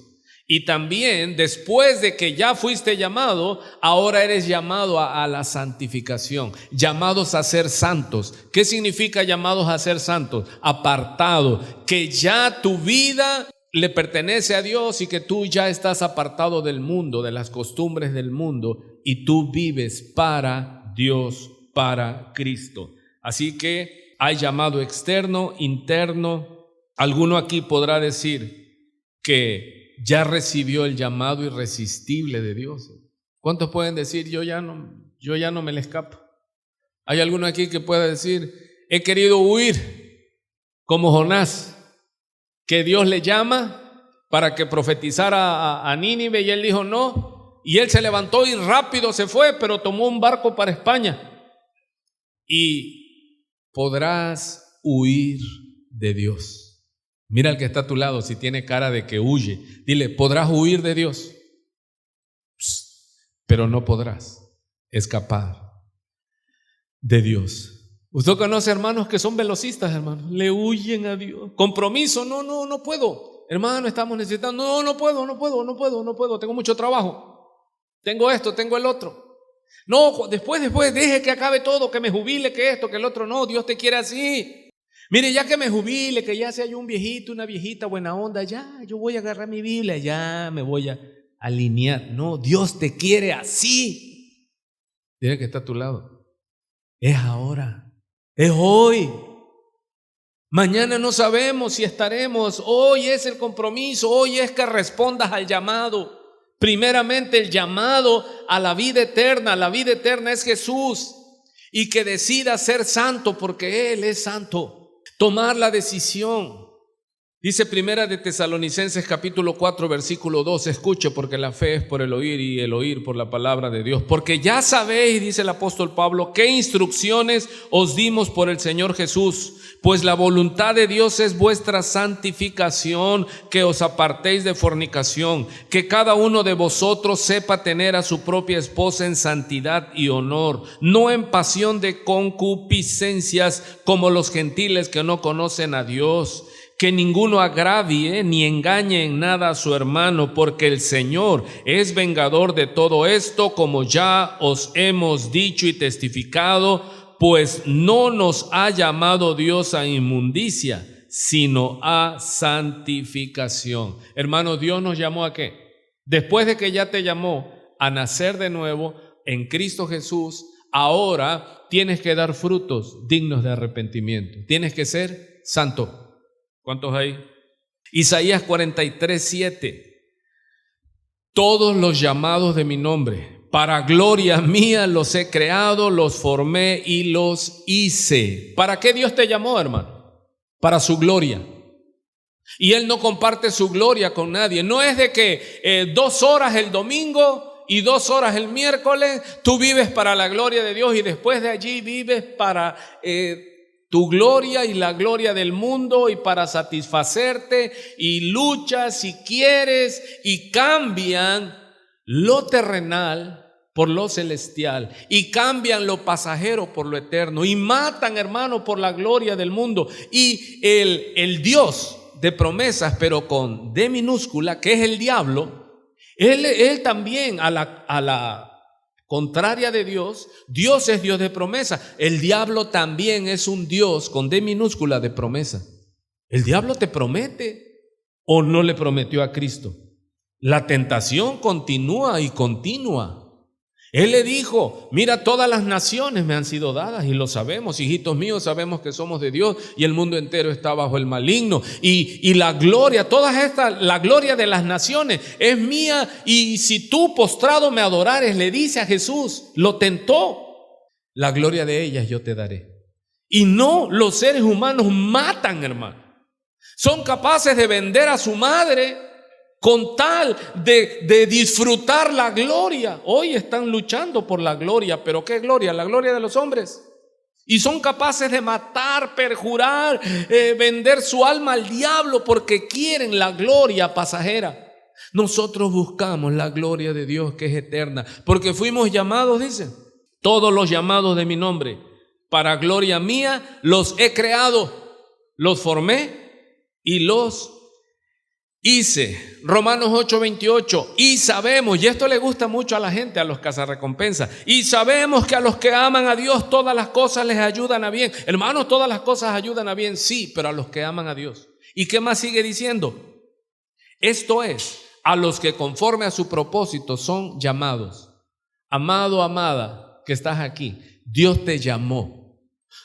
Y también después de que ya fuiste llamado, ahora eres llamado a la santificación, llamados a ser santos. ¿Qué significa llamados a ser santos? Apartado, que ya tu vida le pertenece a Dios y que tú ya estás apartado del mundo, de las costumbres del mundo, y tú vives para Dios, para Cristo. Así que hay llamado externo, interno. Alguno aquí podrá decir que ya recibió el llamado irresistible de Dios. ¿Cuántos pueden decir: yo ya no me le escapo? ¿Hay alguno aquí que pueda decir: he querido huir como Jonás, que Dios le llama para que profetizara a Nínive y él dijo no, y él se levantó y rápido se fue, pero tomó un barco para España? Y podrás huir de Dios. Mira al que está a tu lado, si tiene cara de que huye, dile: podrás huir de Dios, pero no podrás escapar de Dios. Usted conoce hermanos que son velocistas, hermanos, le huyen a Dios. Compromiso: no puedo, hermano, estamos necesitando, no puedo, tengo mucho trabajo, tengo esto, tengo el otro. No, después, deje que acabe todo, que me jubile, que esto, que el otro. No, Dios te quiere así. Mire, ya que me jubile, que ya sea yo un viejito, una viejita buena onda, ya yo voy a agarrar mi Biblia, ya me voy a alinear. No, Dios te quiere así. Dile que está a tu lado: es ahora, es hoy. Mañana no sabemos si estaremos. Hoy es el compromiso, hoy es que respondas al llamado. Primeramente el llamado a la vida eterna. La vida eterna es Jesús, y que decida ser santo porque Él es santo. Tomar la decisión. Dice Primera de Tesalonicenses capítulo 4 versículo 2, escuche, porque la fe es por el oír y el oír por la palabra de Dios. Porque ya sabéis, dice el apóstol Pablo, qué instrucciones os dimos por el Señor Jesús, pues la voluntad de Dios es vuestra santificación, que os apartéis de fornicación, que cada uno de vosotros sepa tener a su propia esposa en santidad y honor, no en pasión de concupiscencias como los gentiles que no conocen a Dios. Que ninguno agravie ni engañe en nada a su hermano, porque el Señor es vengador de todo esto, como ya os hemos dicho y testificado, pues no nos ha llamado Dios a inmundicia, sino a santificación. Hermano, Dios nos llamó ¿a qué? Después de que ya te llamó a nacer de nuevo en Cristo Jesús, ahora tienes que dar frutos dignos de arrepentimiento. Tienes que ser santo. ¿Cuántos hay? Isaías 43:7. Todos los llamados de mi nombre, para gloria mía los he creado, los formé y los hice. ¿Para qué Dios te llamó, hermano? Para su gloria. Y Él no comparte su gloria con nadie. No es de que 2 horas el domingo y 2 horas el miércoles tú vives para la gloria de Dios y después de allí vives para tu gloria y la gloria del mundo y para satisfacerte, y luchas si quieres y cambian lo terrenal por lo celestial y cambian lo pasajero por lo eterno y matan, hermano, por la gloria del mundo. Y el Dios de promesas, pero con D minúscula, que es el diablo, él también a la contraria de Dios, Dios es Dios de promesa. El diablo también es un Dios con D minúscula de promesa. El diablo te promete o no le prometió a Cristo. La tentación continúa y continúa. Él le dijo, mira, todas las naciones me han sido dadas y lo sabemos, hijitos míos, sabemos que somos de Dios y el mundo entero está bajo el maligno. Y la gloria, la gloria de las naciones es mía, y si tú postrado me adorares, le dice a Jesús, lo tentó, la gloria de ellas yo te daré. Y no, los seres humanos matan, hermano. Son capaces de vender a su madre con tal de disfrutar la gloria. Hoy están luchando por la gloria, pero ¿qué gloria? La gloria de los hombres. Y son capaces de matar, perjurar, vender su alma al diablo porque quieren la gloria pasajera. Nosotros buscamos la gloria de Dios que es eterna, porque fuimos llamados, dice, todos los llamados de mi nombre, para gloria mía los he creado, los formé y los hice. Romanos 8:28. Y sabemos, y esto le gusta mucho a la gente, a los cazarrecompensas, y sabemos que a los que aman a Dios todas las cosas les ayudan a bien. Hermanos, todas las cosas ayudan a bien, sí, pero a los que aman a Dios. ¿Y qué más sigue diciendo? Esto es, a los que conforme a su propósito son llamados. Amado, amada, que estás aquí, Dios te llamó,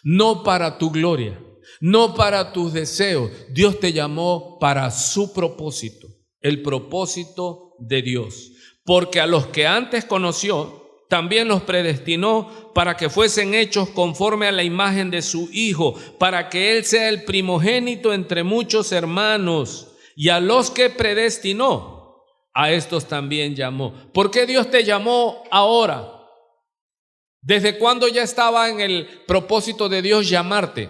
no para tu gloria, no para tus deseos. Dios te llamó para su propósito, el propósito de Dios. Porque a los que antes conoció, también los predestinó para que fuesen hechos conforme a la imagen de su Hijo, para que Él sea el primogénito entre muchos hermanos. Y a los que predestinó, a estos también llamó. ¿Por qué Dios te llamó ahora? ¿Desde cuándo ya estaba en el propósito de Dios llamarte?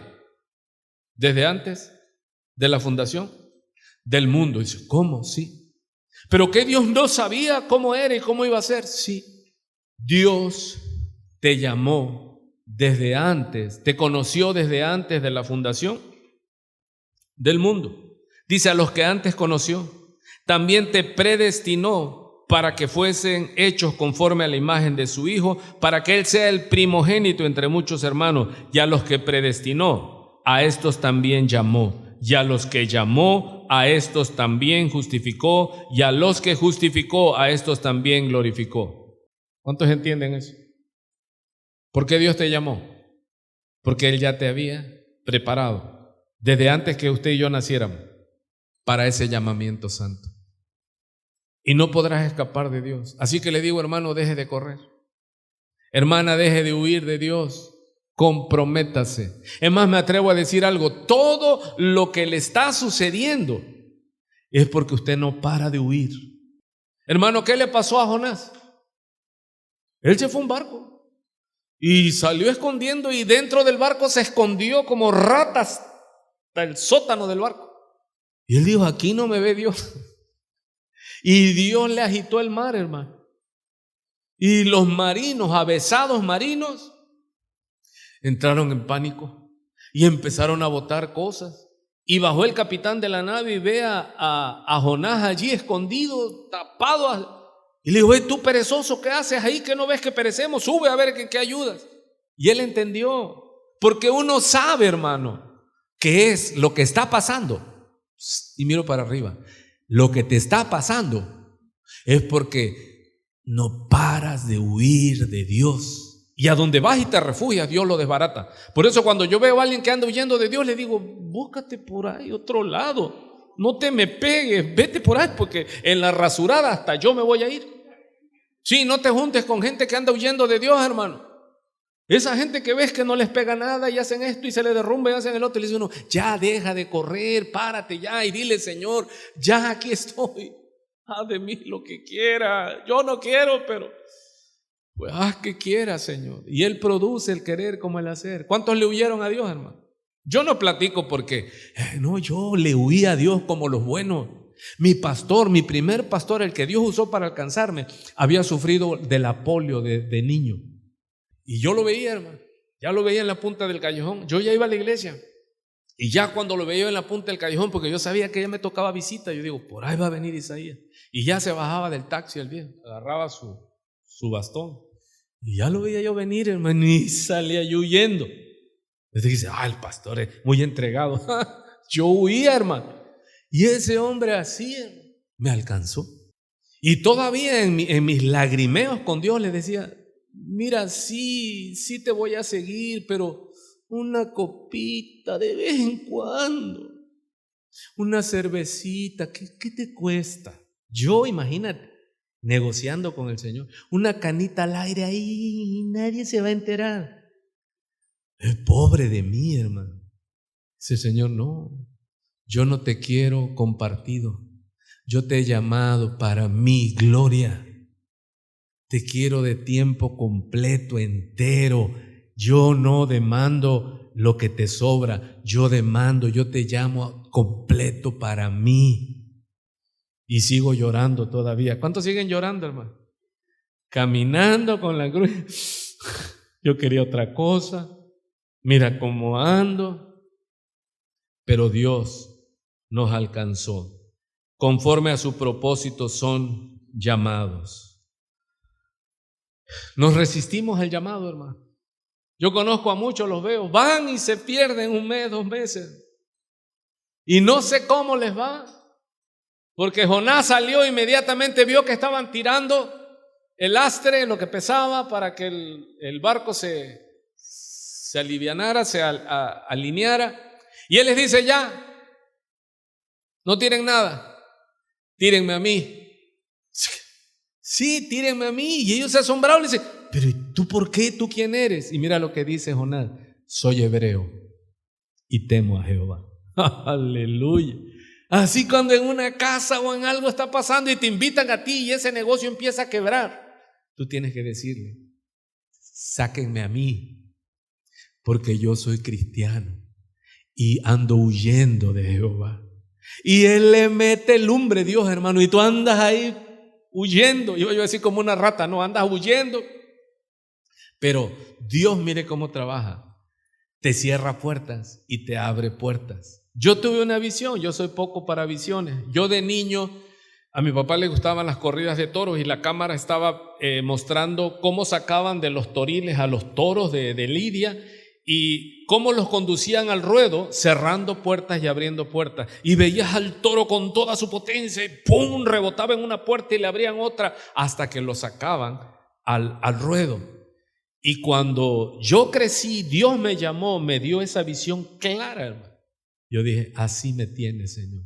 ¿Desde antes de la fundación del mundo? Dice, ¿cómo? Sí. ¿Pero qué Dios no sabía cómo era y cómo iba a ser? Sí. Dios te llamó desde antes, te conoció desde antes de la fundación del mundo. Dice, a los que antes conoció, también te predestinó para que fuesen hechos conforme a la imagen de su Hijo, para que Él sea el primogénito entre muchos hermanos. Y a los que predestinó, a estos también llamó. Y a los que llamó, a estos también justificó. Y a los que justificó, a estos también glorificó. ¿Cuántos entienden eso? ¿Por qué Dios te llamó? Porque Él ya te había preparado desde antes que usted y yo naciéramos para ese llamamiento santo. Y no podrás escapar de Dios. Así que le digo, hermano, deje de correr. Hermana, deje de huir de Dios. Comprométase. Es más, me atrevo a decir algo. Todo lo que le está sucediendo es porque usted no para de huir. Hermano, ¿qué le pasó a Jonás? Él se fue a un barco y salió escondiendo, y dentro del barco se escondió como ratas hasta el sótano del barco. Y él dijo, aquí no me ve Dios. Y Dios le agitó el mar, hermano. Y los marinos, avesados marinos, entraron en pánico y empezaron a botar cosas. Y bajó el capitán de la nave y ve a Jonás allí escondido, tapado. Y le dijo, tú perezoso, ¿qué haces ahí? ¿Que no ves que perecemos? Sube a ver qué ayudas. Y él entendió, porque uno sabe, hermano, qué es lo que está pasando. Y miro para arriba. Lo que te está pasando es porque no paras de huir de Dios. Y a donde vas y te refugias, Dios lo desbarata. Por eso cuando yo veo a alguien que anda huyendo de Dios, le digo, búscate por ahí otro lado. No te me pegues, vete por ahí, porque en la rasurada hasta yo me voy a ir. Sí, no te juntes con gente que anda huyendo de Dios, hermano. Esa gente que ves que no les pega nada y hacen esto y se les derrumba y hacen el otro, y le dice uno, ya deja de correr, párate ya y dile, Señor, ya aquí estoy, haz de mí lo que quiera, yo no quiero, pero pues haz que quiera, Señor. Y Él produce el querer como el hacer. ¿Cuántos le huyeron a Dios, hermano? Yo no platico porque, no, yo le huí a Dios como los buenos. Mi pastor, mi primer pastor, el que Dios usó para alcanzarme, había sufrido de la polio de niño. Y yo lo veía, hermano. Ya lo veía en la punta del callejón. Yo ya iba a la iglesia. Y ya cuando lo veía en la punta del callejón, porque yo sabía que ya me tocaba visita, yo digo, por ahí va a venir Isaías. Y ya se bajaba del taxi el viejo, agarraba su bastón. Y ya lo veía yo venir, hermano, y salía yo huyendo. Entonces dice, el pastor es muy entregado. Yo huía, hermano. Y ese hombre así me alcanzó. Y todavía en mis lagrimeos con Dios le decía, mira, sí te voy a seguir, pero una copita de vez en cuando, una cervecita, ¿qué te cuesta? Yo, imagínate, negociando con el Señor, una canita al aire ahí, nadie se va a enterar. El pobre de mí, hermano. Dice, Señor, no, yo no te quiero compartido. Yo te he llamado para mi gloria. Te quiero de tiempo completo, entero. Yo no demando lo que te sobra. Yo te llamo completo para mí. Y sigo llorando todavía. ¿Cuántos siguen llorando, hermano? Caminando con la cruz. Yo quería otra cosa. Mira cómo ando. Pero Dios nos alcanzó. Conforme a su propósito son llamados. Nos resistimos al llamado, hermano. Yo conozco a muchos, los veo, van y se pierden 1 mes, 2 meses. Y no sé cómo les va. Porque Jonás salió inmediatamente, vio que estaban tirando el lastre, lo que pesaba, para que el barco se alivianara, se alineara. Y él les dice, ya, no tiren nada. Tírenme a mí. Sí, tírenme a mí. Y ellos se asombraron y dicen, pero ¿y tú por qué? ¿Tú quién eres? Y mira lo que dice Jonás, soy hebreo y temo a Jehová. Aleluya. Así cuando en una casa o en algo está pasando y te invitan a ti y ese negocio empieza a quebrar, tú tienes que decirle, sáquenme a mí, porque yo soy cristiano y ando huyendo de Jehová. Y Él le mete lumbre, Dios, hermano, y tú andas ahí huyendo. Iba yo a decir como una rata, no, andas huyendo. Pero Dios, mire cómo trabaja. Te cierra puertas y te abre puertas. Yo tuve una visión, yo soy poco para visiones. Yo de niño, a mi papá le gustaban las corridas de toros y la cámara estaba mostrando cómo sacaban de los toriles a los toros de Lidia y cómo los conducían al ruedo, cerrando puertas y abriendo puertas. Y veías al toro con toda su potencia y ¡pum!, rebotaba en una puerta y le abrían otra hasta que lo sacaban al ruedo. Y cuando yo crecí, Dios me llamó, me dio esa visión clara, hermano. Yo dije, así me tiene, Señor,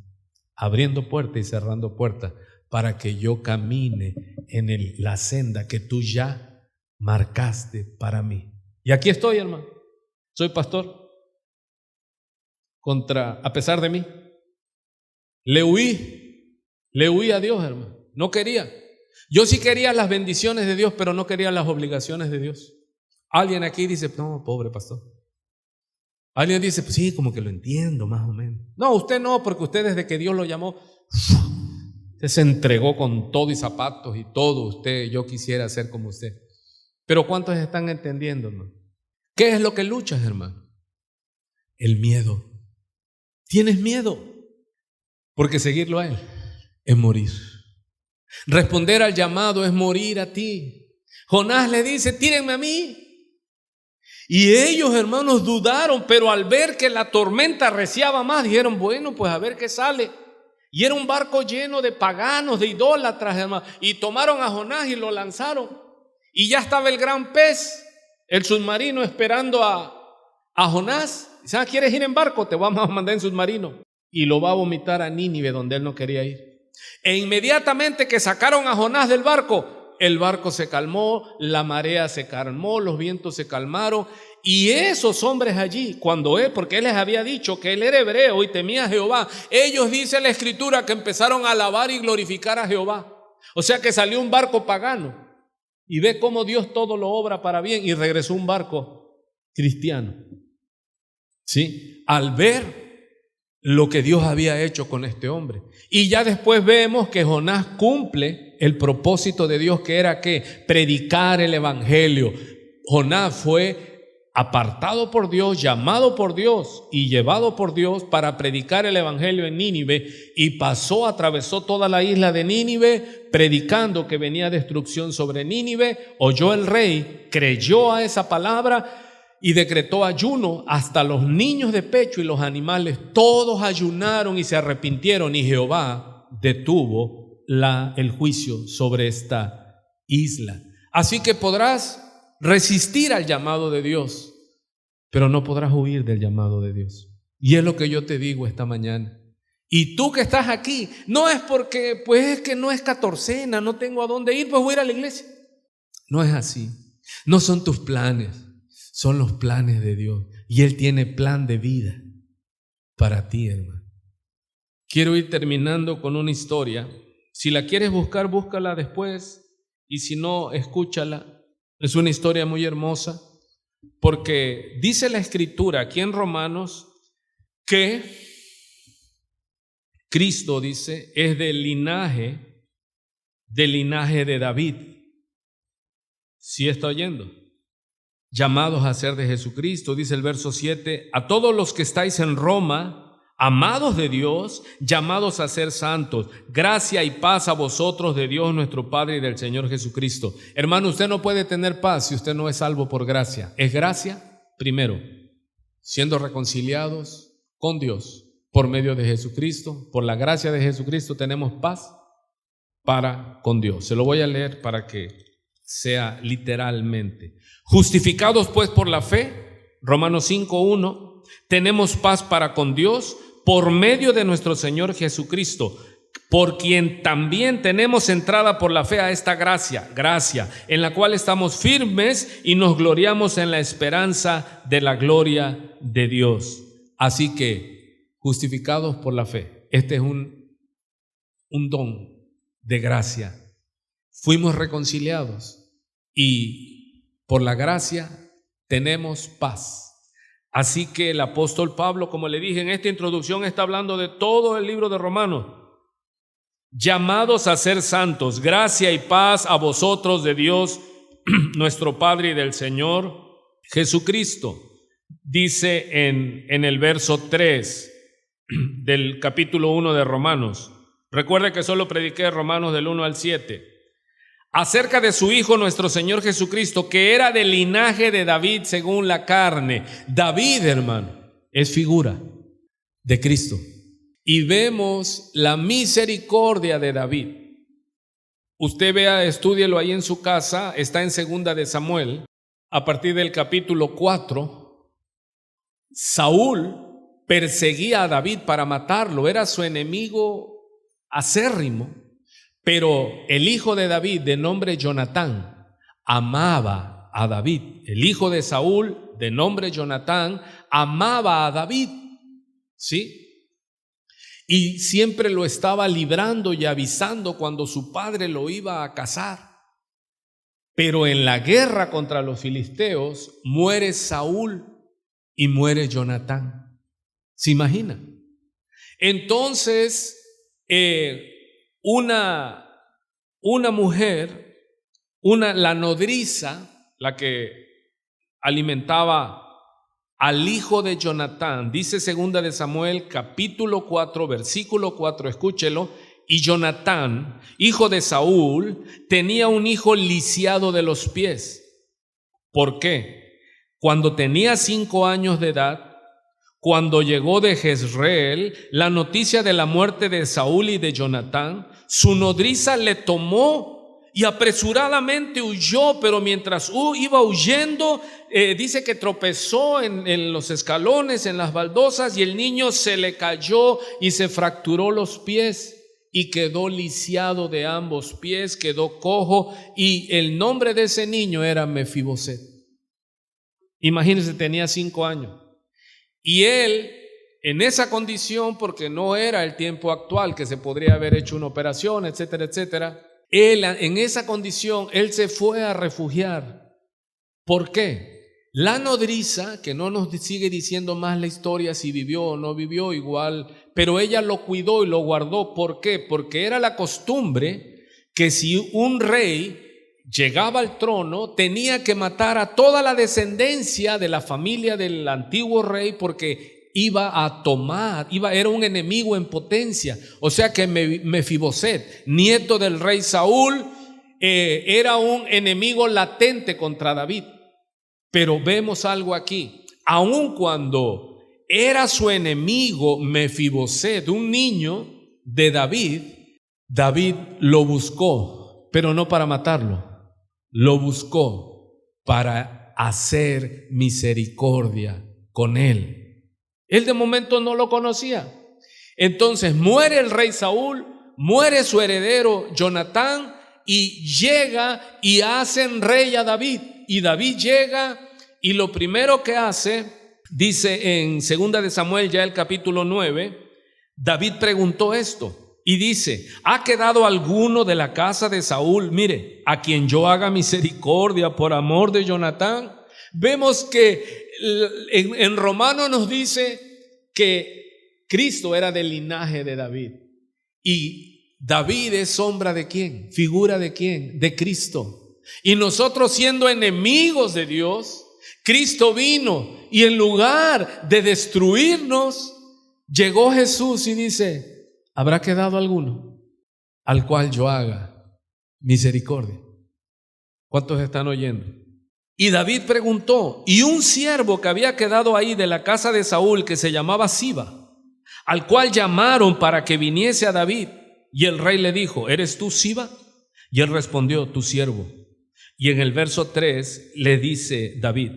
abriendo puertas y cerrando puertas para que yo camine en la senda que tú ya marcaste para mí. Y aquí estoy, hermano. Soy pastor. A pesar de mí. Le huí a Dios, hermano. No quería. Yo sí quería las bendiciones de Dios, pero no quería las obligaciones de Dios. Alguien aquí dice, no, pobre pastor. Alguien dice, pues sí, como que lo entiendo más o menos. No, usted no, porque usted desde que Dios lo llamó, usted se entregó con todo y zapatos y todo. Yo quisiera ser como usted. Pero ¿cuántos están entendiendo, hermano? ¿Qué es lo que luchas, hermano? El miedo. ¿Tienes miedo? Porque seguirlo a Él es morir. Responder al llamado es morir a ti. Jonás le dice, tírenme a mí. Y ellos, hermanos, dudaron, pero al ver que la tormenta arreciaba más, dijeron, bueno, pues a ver qué sale. Y era un barco lleno de paganos, de idólatras, hermanos. Y tomaron a Jonás y lo lanzaron. Y ya estaba el gran pez, el submarino, esperando a Jonás. ¿Sabes? ¿Quieres ir en barco? Te vamos a mandar en submarino. Y lo va a vomitar a Nínive, donde él no quería ir. E inmediatamente que sacaron a Jonás del barco, el barco se calmó, la marea se calmó, los vientos se calmaron. Y esos hombres allí, porque él les había dicho que él era hebreo y temía a Jehová, ellos, dice la escritura, que empezaron a alabar y glorificar a Jehová. O sea que salió un barco pagano y ve cómo Dios todo lo obra para bien y regresó un barco cristiano. ¿sí? Al ver lo que Dios había hecho con este hombre. Y ya después vemos que Jonás cumple el propósito de Dios, que era que predicar el evangelio. Jonás fue apartado por Dios, llamado por Dios y llevado por Dios para predicar el evangelio en Nínive, y atravesó toda la isla de Nínive predicando que venía destrucción sobre Nínive. Oyó el rey, creyó a esa palabra y decretó ayuno. Hasta los niños de pecho y los animales, todos ayunaron y se arrepintieron, y Jehová detuvo el juicio sobre esta isla. Así que podrás resistir al llamado de Dios, pero no podrás huir del llamado de Dios. Y es lo que yo te digo esta mañana. Y tú que estás aquí, no es porque pues es que no es catorcena, no tengo a dónde ir, pues voy a ir a la iglesia. No es así. No son tus planes, son los planes de Dios. Y Él tiene plan de vida para ti, hermano. Quiero ir terminando con una historia. Si la quieres buscar, búscala después. Y si no, escúchala. Es una historia muy hermosa, porque dice la Escritura aquí en Romanos que Cristo, dice, es del linaje de David. ¿Sí está oyendo? Llamados a ser de Jesucristo, dice el verso 7, a todos los que estáis en Roma, amados de Dios, llamados a ser santos, gracia y paz a vosotros de Dios nuestro Padre y del Señor Jesucristo. Hermano, usted no puede tener paz si usted no es salvo por gracia. ¿Es gracia? Primero, siendo reconciliados con Dios por medio de Jesucristo. Por la gracia de Jesucristo tenemos paz para con Dios. Se lo voy a leer para que sea literalmente. Justificados pues por la fe, Romanos 5:1, tenemos paz para con Dios por medio de nuestro Señor Jesucristo, por quien también tenemos entrada por la fe a esta gracia en la cual estamos firmes y nos gloriamos en la esperanza de la gloria de Dios. Así que, justificados por la fe, este es un don de gracia. Fuimos reconciliados y por la gracia tenemos paz. Así que el apóstol Pablo, como le dije en esta introducción, está hablando de todo el libro de Romanos. Llamados a ser santos, gracia y paz a vosotros de Dios nuestro Padre y del Señor Jesucristo. Dice en el verso 3 del capítulo 1 de Romanos. Recuerde que solo prediqué Romanos del 1 al 7. Acerca de su Hijo nuestro Señor Jesucristo, que era del linaje de David según la carne. David, hermano, es figura de Cristo. Y vemos la misericordia de David. Usted vea, estúdielo ahí en su casa, está en 2 de Samuel, a partir del capítulo 4. Saúl perseguía a David para matarlo, era su enemigo acérrimo. Pero el hijo de David, de nombre Jonatán, amaba a David. El hijo de Saúl, de nombre Jonatán, amaba a David, ¿sí? Y siempre lo estaba librando y avisando cuando su padre lo iba a cazar. Pero en la guerra contra los filisteos muere Saúl y muere Jonatán. ¿Se imagina? Entonces, una mujer, la nodriza, la que alimentaba al hijo de Jonatán, dice 2 de Samuel capítulo 4 versículo 4, escúchelo, y Jonatán, hijo de Saúl, tenía un hijo lisiado de los pies. ¿Por qué? Cuando tenía 5 años de edad, cuando llegó de Jezreel la noticia de la muerte de Saúl y de Jonatán, su nodriza le tomó y apresuradamente huyó, pero mientras iba huyendo, dice que tropezó en los escalones, en las baldosas, y el niño se le cayó y se fracturó los pies y quedó lisiado de ambos pies, quedó cojo, y el nombre de ese niño era Mefiboset. Imagínense, tenía 5 años. Y él, en esa condición, porque no era el tiempo actual que se podría haber hecho una operación, etcétera, etcétera, él en esa condición, él se fue a refugiar. ¿Por qué? La nodriza, que no nos sigue diciendo más la historia si vivió o no vivió igual, pero ella lo cuidó y lo guardó. ¿Por qué? Porque era la costumbre que si un rey llegaba al trono, tenía que matar a toda la descendencia de la familia del antiguo rey, porque iba a tomar, era un enemigo en potencia. O sea que Mefiboset, nieto del rey Saúl, era un enemigo latente contra David. Pero vemos algo aquí, aun cuando era su enemigo Mefiboset, un niño de David, David lo buscó, pero no para matarlo, lo buscó para hacer misericordia con él. Él de momento no lo conocía. Entonces muere el rey Saúl, muere su heredero Jonatán, y llega y hacen rey a David. Y David llega y lo primero que hace, dice en 2 de Samuel, ya el capítulo 9, David preguntó esto y dice: ¿ha quedado alguno de la casa de Saúl, mire, a quien yo haga misericordia por amor de Jonatán? Vemos que en Romanos nos dice que Cristo era del linaje de David. Y David es sombra ¿de quién? ¿Figura de quién? De Cristo. Y nosotros, siendo enemigos de Dios, Cristo vino y en lugar de destruirnos, llegó Jesús y dice: ¿habrá quedado alguno al cual yo haga misericordia? ¿Cuántos están oyendo? Y David preguntó, y un siervo que había quedado ahí de la casa de Saúl, que se llamaba Siba, al cual llamaron para que viniese a David, y el rey le dijo: ¿eres tú Siba? Y él respondió: tu siervo. Y en el verso 3 le dice David: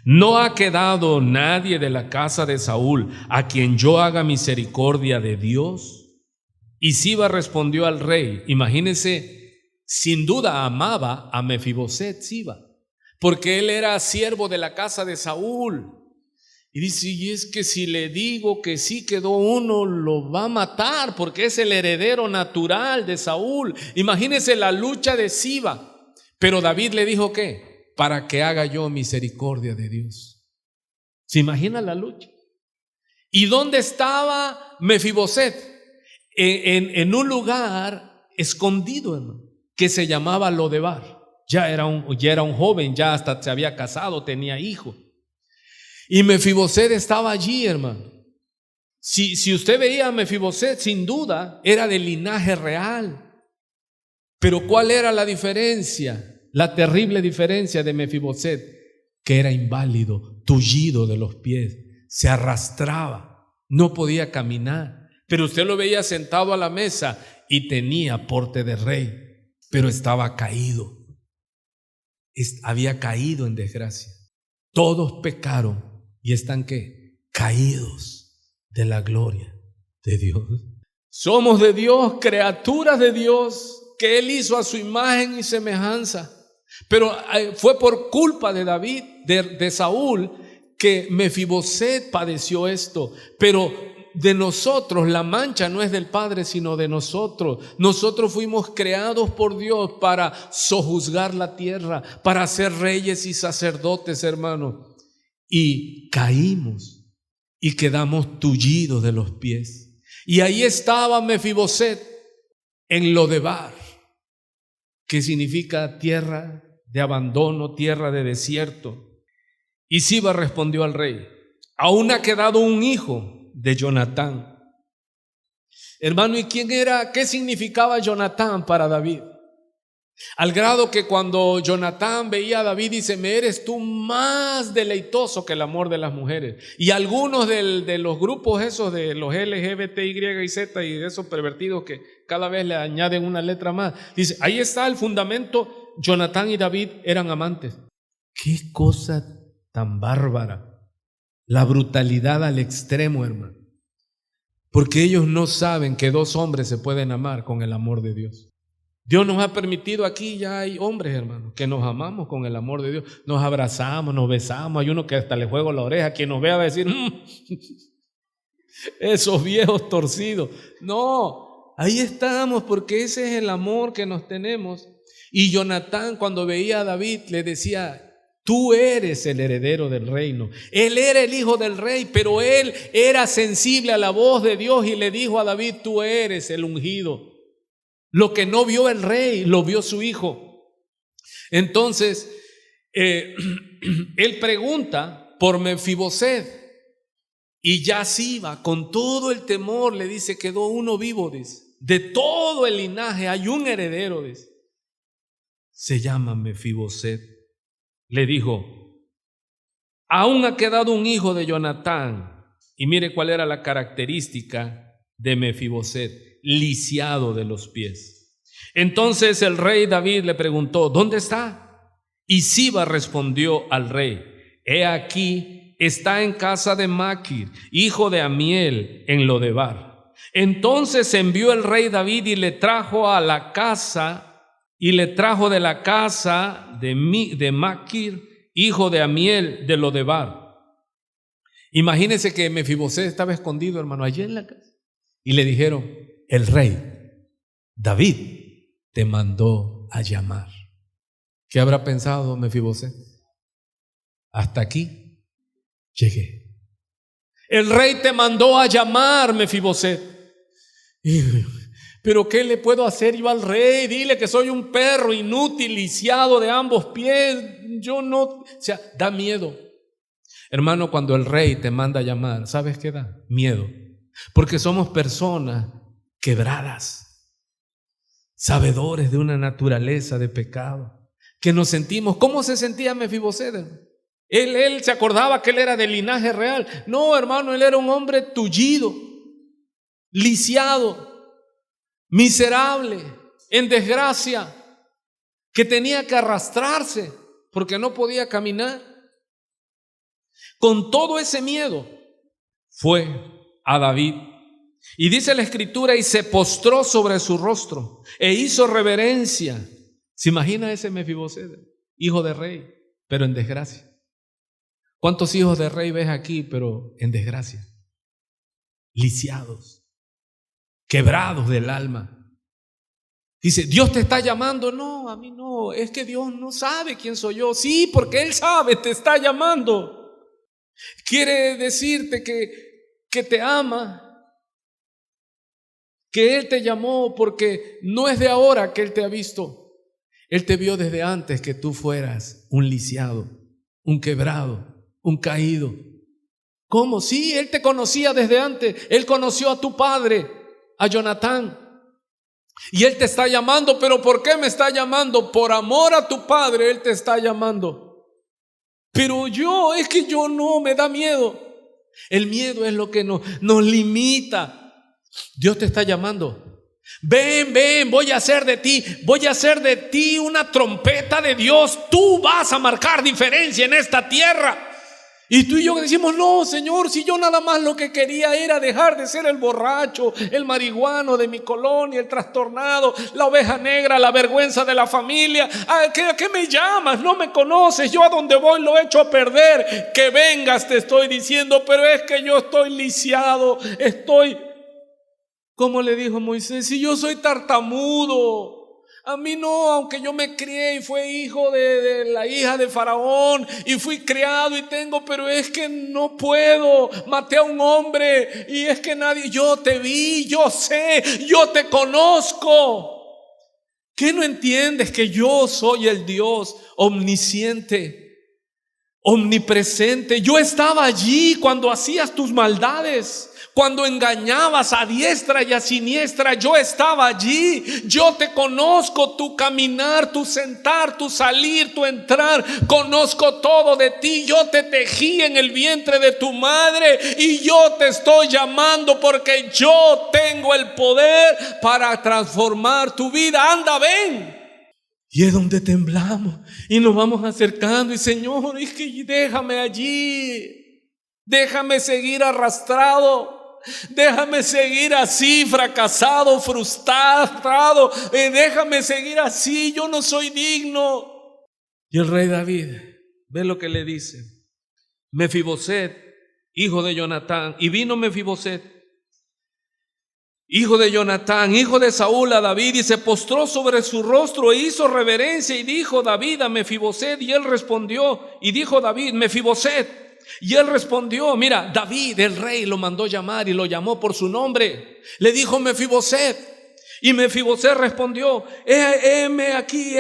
¿no ha quedado nadie de la casa de Saúl a quien yo haga misericordia de Dios? Y Siba respondió al rey. Imagínense, sin duda amaba a Mefiboset Siba, porque él era siervo de la casa de Saúl. Y dice: y es que si le digo que sí quedó uno, lo va a matar, porque es el heredero natural de Saúl. Imagínense la lucha de Siba. Pero David le dijo: ¿qué? Para que haga yo misericordia de Dios. ¿Se imagina la lucha? ¿Y dónde estaba Mefiboset? En un lugar escondido, hermano, que se llamaba Lodebar. Ya era un joven, ya hasta se había casado, tenía hijo. Y Mefiboset estaba allí, hermano. Si usted veía a Mefiboset, sin duda era del linaje real. Pero ¿cuál era la diferencia? La terrible diferencia de Mefiboset, que era inválido, tullido de los pies, se arrastraba, no podía caminar. Pero usted lo veía sentado a la mesa y tenía porte de rey, pero estaba caído. Había caído en desgracia. Todos pecaron y están ¿qué? Caídos de la gloria de Dios. Somos de Dios, criaturas de Dios, que Él hizo a su imagen y semejanza. Pero fue por culpa de David, de Saúl, que Mefiboset padeció esto. Pero de nosotros, la mancha no es del Padre, sino de nosotros. Nosotros fuimos creados por Dios para sojuzgar la tierra, para ser reyes y sacerdotes, hermanos. Y caímos y quedamos tullidos de los pies. Y ahí estaba Mefiboset en Lodebar, que significa tierra de abandono, tierra de desierto. Y Siba respondió al rey: aún ha quedado un hijo de Jonatán. Hermano, ¿y quién era? ¿Qué significaba Jonatán para David? Al grado que cuando Jonatán veía a David, dice: me eres tú más deleitoso que el amor de las mujeres. Y algunos de los grupos esos de los LGBT, Y y Z y de esos pervertidos que cada vez le añaden una letra más, dice: ahí está el fundamento, Jonatán y David eran amantes. Qué cosa tan bárbara, la brutalidad al extremo, hermano, porque ellos no saben que dos hombres se pueden amar con el amor de Dios. Dios nos ha permitido, aquí ya hay hombres, hermanos, que nos amamos con el amor de Dios, nos abrazamos, nos besamos. Hay uno que hasta le juego la oreja, quien nos vea va a decir: esos viejos torcidos. No, ahí estamos, porque ese es el amor que nos tenemos. Y Jonatán, cuando veía a David, le decía: tú eres el heredero del reino. Él era el hijo del rey, pero él era sensible a la voz de Dios y le dijo a David, tú eres el ungido. Lo que no vio el rey, lo vio su hijo. Entonces, él pregunta por Mefiboset y ya Siba, con todo el temor, le dice, quedó uno vivo, dice. De todo el linaje hay un heredero, dice. Se llama Mefiboset. Le dijo, aún ha quedado un hijo de Jonatán. Y mire cuál era la característica de Mefiboset: lisiado de los pies. Entonces el rey David le preguntó, ¿dónde está? Y Siba respondió al rey, he aquí, está en casa de Maquir, hijo de Amiel, en Lodebar. Entonces envió el rey David y le trajo a la casa, y le trajo de la casa de Maquir, hijo de Amiel, de Lodebar. Imagínense que Mefiboset estaba escondido, hermano, allí en la casa. Y le dijeron, el rey David te mandó a llamar. ¿Qué habrá pensado Mefiboset? Hasta aquí llegué. El rey te mandó a llamar, Mefiboset. Pero ¿qué le puedo hacer yo al rey? Dile que soy un perro inútil, lisiado de ambos pies. Yo no, o sea, da miedo. Hermano, cuando el rey te manda a llamar, ¿sabes qué da? Miedo. Porque somos personas quebradas, sabedores de una naturaleza de pecado, que nos sentimos. ¿Cómo se sentía Mefiboset? Él se acordaba que él era del linaje real. No, hermano, él era un hombre tullido, lisiado, miserable, en desgracia, que tenía que arrastrarse porque no podía caminar. Con todo ese miedo fue a David, y dice la escritura, y se postró sobre su rostro e hizo reverencia. ¿Se imagina ese Mefiboset, hijo de rey, pero en desgracia? ¿Cuántos hijos de rey ves aquí, pero en desgracia? Lisiados, quebrados del alma. Dice, ¿Dios te está llamando? No, a mí no, es que Dios no sabe quién soy yo. Sí, porque Él sabe, te está llamando. Quiere decirte que te ama, que Él te llamó, porque no es de ahora que Él te ha visto. Él te vio desde antes que tú fueras un lisiado, un quebrado, un caído. ¿Cómo? Sí, Él te conocía desde antes. Él conoció a tu padre, a Jonatán. Y Él te está llamando. ¿Pero por qué me está llamando? Por amor a tu padre Él te está llamando. Pero es que yo no, me da miedo. El miedo es lo que nos limita. Dios te está llamando. Ven, voy a hacer de ti una trompeta de Dios. Tú vas a marcar diferencia en esta tierra. Y tú y yo decimos, no, Señor, si yo nada más lo que quería era dejar de ser el borracho, el marihuano de mi colonia, el trastornado, la oveja negra, la vergüenza de la familia. ¿A qué me llamas? No me conoces, yo a donde voy lo echo a perder. Que vengas, te estoy diciendo, pero es que yo estoy lisiado, ¿cómo le dijo Moisés? Si yo soy tartamudo. A mí no, aunque yo me crié y fui hijo de la hija de Faraón y fui criado y tengo, pero es que no puedo. Maté a un hombre y es que yo te vi, yo sé, yo te conozco. ¿Qué no entiendes? Que yo soy el Dios omnisciente, omnipresente. Yo estaba allí cuando hacías tus maldades. Cuando engañabas a diestra y a siniestra, yo estaba allí. Yo te conozco, tu caminar, tu sentar, tu salir, tu entrar. Conozco todo de ti. Yo te tejí en el vientre de tu madre y yo te estoy llamando porque yo tengo el poder para transformar tu vida. Anda, ven. Y es donde temblamos y nos vamos acercando y Señor, es que déjame allí. Déjame seguir arrastrado. Déjame seguir así, fracasado, frustrado. Déjame seguir así, yo no soy digno. Y el rey David, ve lo que le dice. Mefiboset, hijo de Jonatán. Y vino Mefiboset hijo de Jonatán, hijo de Saúl, a David, y se postró sobre su rostro e hizo reverencia y dijo David a Mefiboset, y él respondió, y dijo David, Mefiboset, y él respondió, mira, David, el rey, lo mandó llamar y lo llamó por su nombre, le dijo Mefiboset, y Mefiboset respondió, he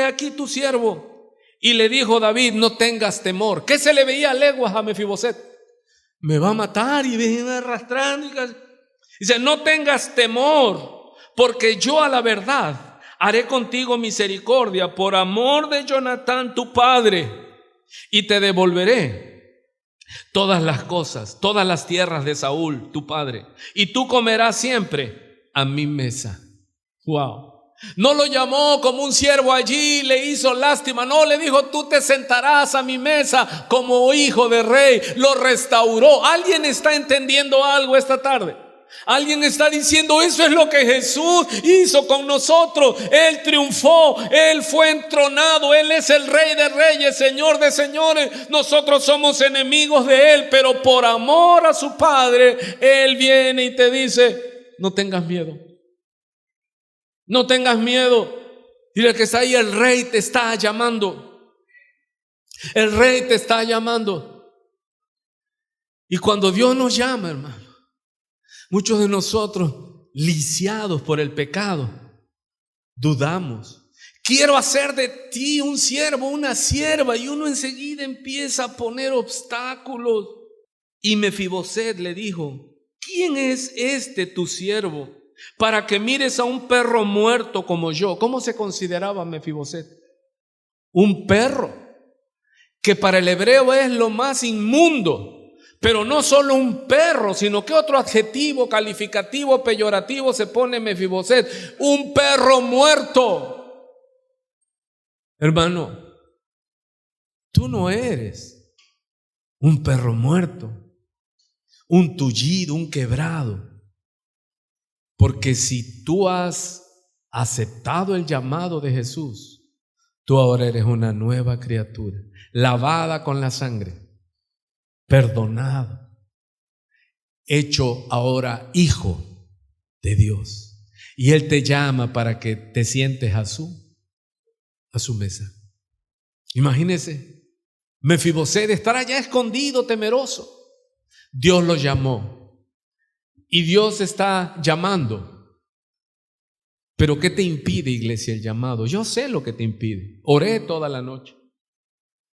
aquí tu siervo. Y le dijo David, no tengas temor. ¿Qué se le veía a leguas a Mefiboset? Me va a matar y viene arrastrando. Dice, no tengas temor, porque yo a la verdad haré contigo misericordia por amor de Jonatán tu padre, y te devolveré todas las cosas, todas las tierras de Saúl tu padre, y tú comerás siempre a mi mesa. Wow. No lo llamó como un siervo allí, le hizo lástima. No, le dijo, tú te sentarás a mi mesa como hijo de rey. Lo restauró. ¿Alguien está entendiendo algo esta tarde? Alguien está diciendo, eso es lo que Jesús hizo con nosotros. Él triunfó, Él fue entronado, Él es el Rey de reyes, Señor de señores. Nosotros somos enemigos de Él, pero por amor a su Padre, Él viene y te dice, no tengas miedo. No tengas miedo. Dile que está ahí, el Rey te está llamando. El Rey te está llamando. Y cuando Dios nos llama, hermano, muchos de nosotros, lisiados por el pecado, dudamos. Quiero hacer de ti un siervo, una sierva, y uno enseguida empieza a poner obstáculos. Y Mefiboset le dijo, ¿quién es este tu siervo para que mires a un perro muerto como yo? ¿Cómo se consideraba Mefiboset? Un perro, que para el hebreo es lo más inmundo. Pero no solo un perro, sino que otro adjetivo calificativo peyorativo se pone Mefiboset, un perro muerto. Hermano, tú no eres un perro muerto, un tullido, un quebrado. Porque si tú has aceptado el llamado de Jesús, tú ahora eres una nueva criatura, lavada con la sangre, perdonado, hecho ahora hijo de Dios. Y Él te llama para que te sientes a su mesa. Imagínese, Mefiboset estar allá escondido, temeroso. Dios lo llamó. Y Dios está llamando. Pero ¿qué te impide, iglesia, el llamado? Yo sé lo que te impide. Oré toda la noche.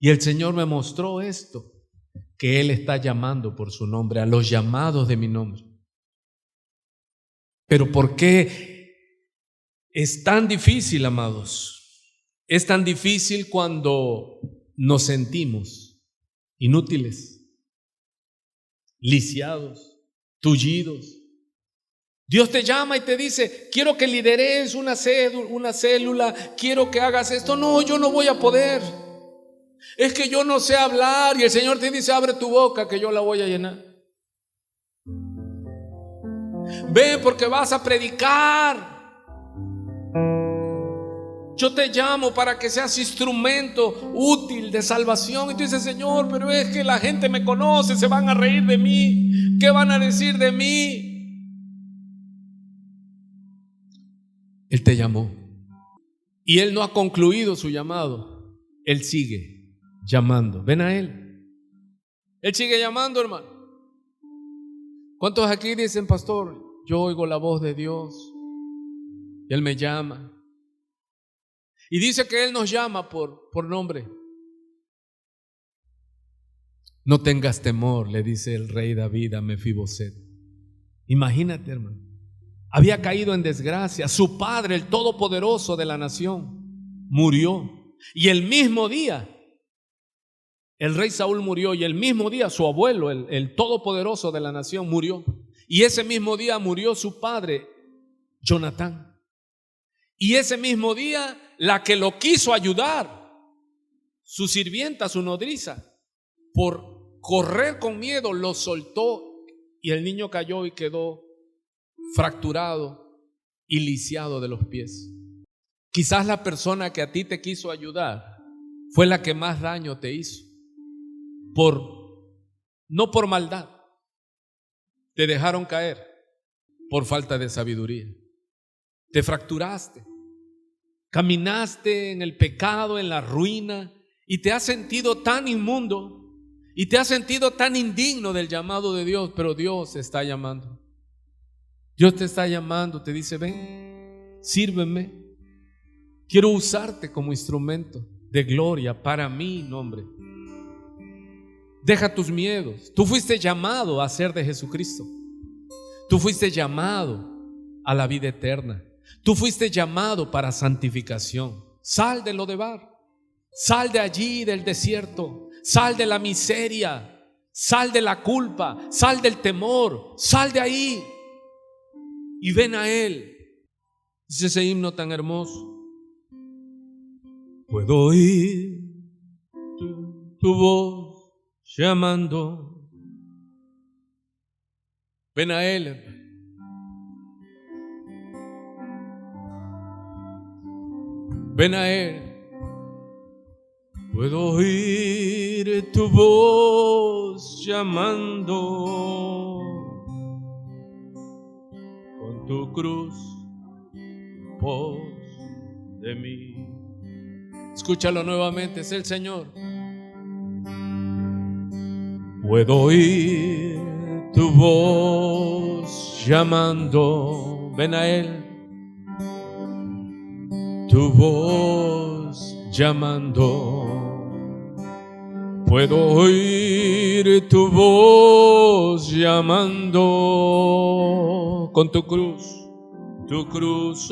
Y el Señor me mostró esto, que Él está llamando por su nombre, a los llamados de mi nombre. Pero ¿por qué es tan difícil, amados? Es tan difícil cuando nos sentimos inútiles, lisiados, tullidos. Dios te llama y te dice, quiero que lideres una célula, quiero que hagas esto. No, yo no voy a poder. Es que yo no sé hablar. Y el Señor te dice, abre tu boca que yo la voy a llenar. Ven porque vas a predicar. Yo te llamo para que seas instrumento útil de salvación. Y tú dices, Señor, pero es que la gente me conoce, se van a reír de mí. ¿Qué van a decir de mí? Él te llamó y Él no ha concluido su llamado. Él sigue llamando. Ven a Él. Él sigue llamando, hermano. ¿Cuántos aquí dicen, pastor, yo oigo la voz de Dios y Él me llama? Y dice que Él nos llama por nombre. No tengas temor, le dice el rey David a Mefiboset. Imagínate, hermano. Había caído en desgracia. Su padre, el todopoderoso de la nación, murió. Y el mismo día, el rey Saúl murió. Y el mismo día, su abuelo, el todopoderoso de la nación, murió. Y ese mismo día murió su padre, Jonatán. Y ese mismo día, la que lo quiso ayudar, su sirvienta, su nodriza, por correr con miedo, lo soltó. Y el niño cayó y quedó fracturado y lisiado de los pies. Quizás la persona que a ti te quiso ayudar fue la que más daño te hizo. No por maldad, te dejaron caer. por falta de sabiduría. Te fracturaste, caminaste en el pecado, en la ruina, y te has sentido tan inmundo y te has sentido tan indigno del llamado de Dios. Pero Dios te está llamando. Dios te está llamando, te dice: ven, sírveme. Quiero usarte como instrumento de gloria para mi nombre. Deja tus miedos. Tú fuiste llamado a ser de Jesucristo. Tú fuiste llamado a la vida eterna. Tú fuiste llamado para santificación. Sal de Lodebar. Sal de allí, del desierto. Sal de la miseria. Sal de la culpa. Sal del temor. Sal de ahí y ven a Él. Es ese himno tan hermoso. Puedo oír tu voz llamando. Ven a Él. Ven a Él. Puedo oír tu voz llamando. Con tu cruz pos de mí. Escúchalo nuevamente, es el Señor. Puedo oír tu voz llamando. Ven a Él. Tu voz llamando. Puedo oír tu voz llamando. Con tu cruz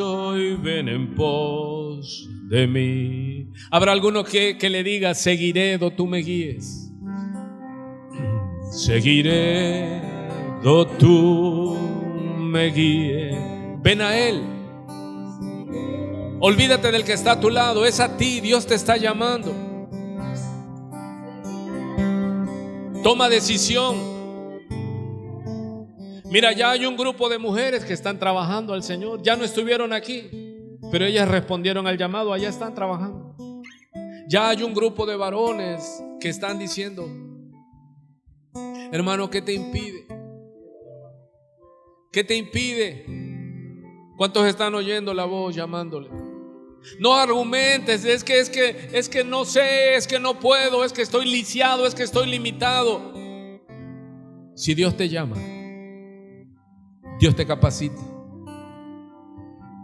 hoy ven en pos de mí. Habrá alguno que le diga: seguiré do tú me guíes. Seguiré do tú me guíes. Ven a Él. Olvídate del que está a tu lado, es a ti. Dios te está llamando. Toma decisión. Mira, ya hay un grupo de mujeres que están trabajando al Señor. Ya no estuvieron aquí, pero ellas respondieron al llamado. Allá están trabajando. Ya hay un grupo de varones que están diciendo: hermano, ¿qué te impide? ¿Qué te impide? ¿Cuántos están oyendo la voz llamándole? No argumentes, es que no sé, es que no puedo, es que estoy lisiado, es que estoy limitado. Si Dios te llama, Dios te capacita.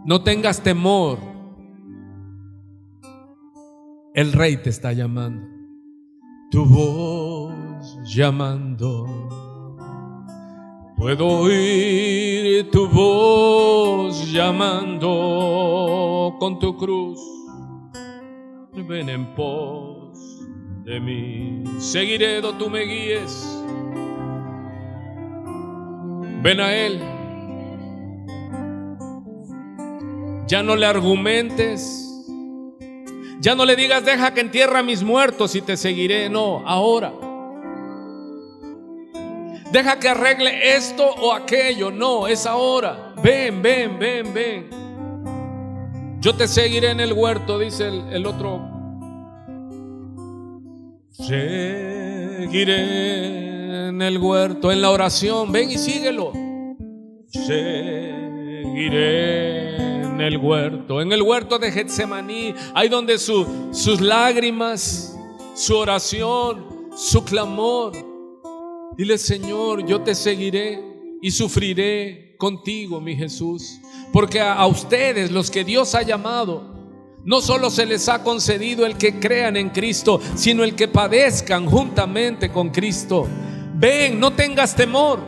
No tengas temor. El Rey te está llamando. Tu voz llamando. Puedo oír tu voz llamando. Con tu cruz ven en pos de mí. Seguiré do tú me guíes. Ven a Él. Ya no le argumentes. Ya no le digas: deja que entierre a mis muertos y te seguiré. No, ahora. Deja que arregle esto o aquello. No, es ahora. Ven, ven, ven, ven. Yo te seguiré en el huerto, dice el otro. Seguiré en el huerto, en la oración. Ven y síguelo. Seguiré en el huerto de Getsemaní, ahí donde sus lágrimas, su oración, su clamor. Dile: Señor, yo te seguiré y sufriré contigo, mi Jesús. Porque a ustedes, los que Dios ha llamado, no solo se les ha concedido el que crean en Cristo, sino el que padezcan juntamente con Cristo. Ven, no tengas temor.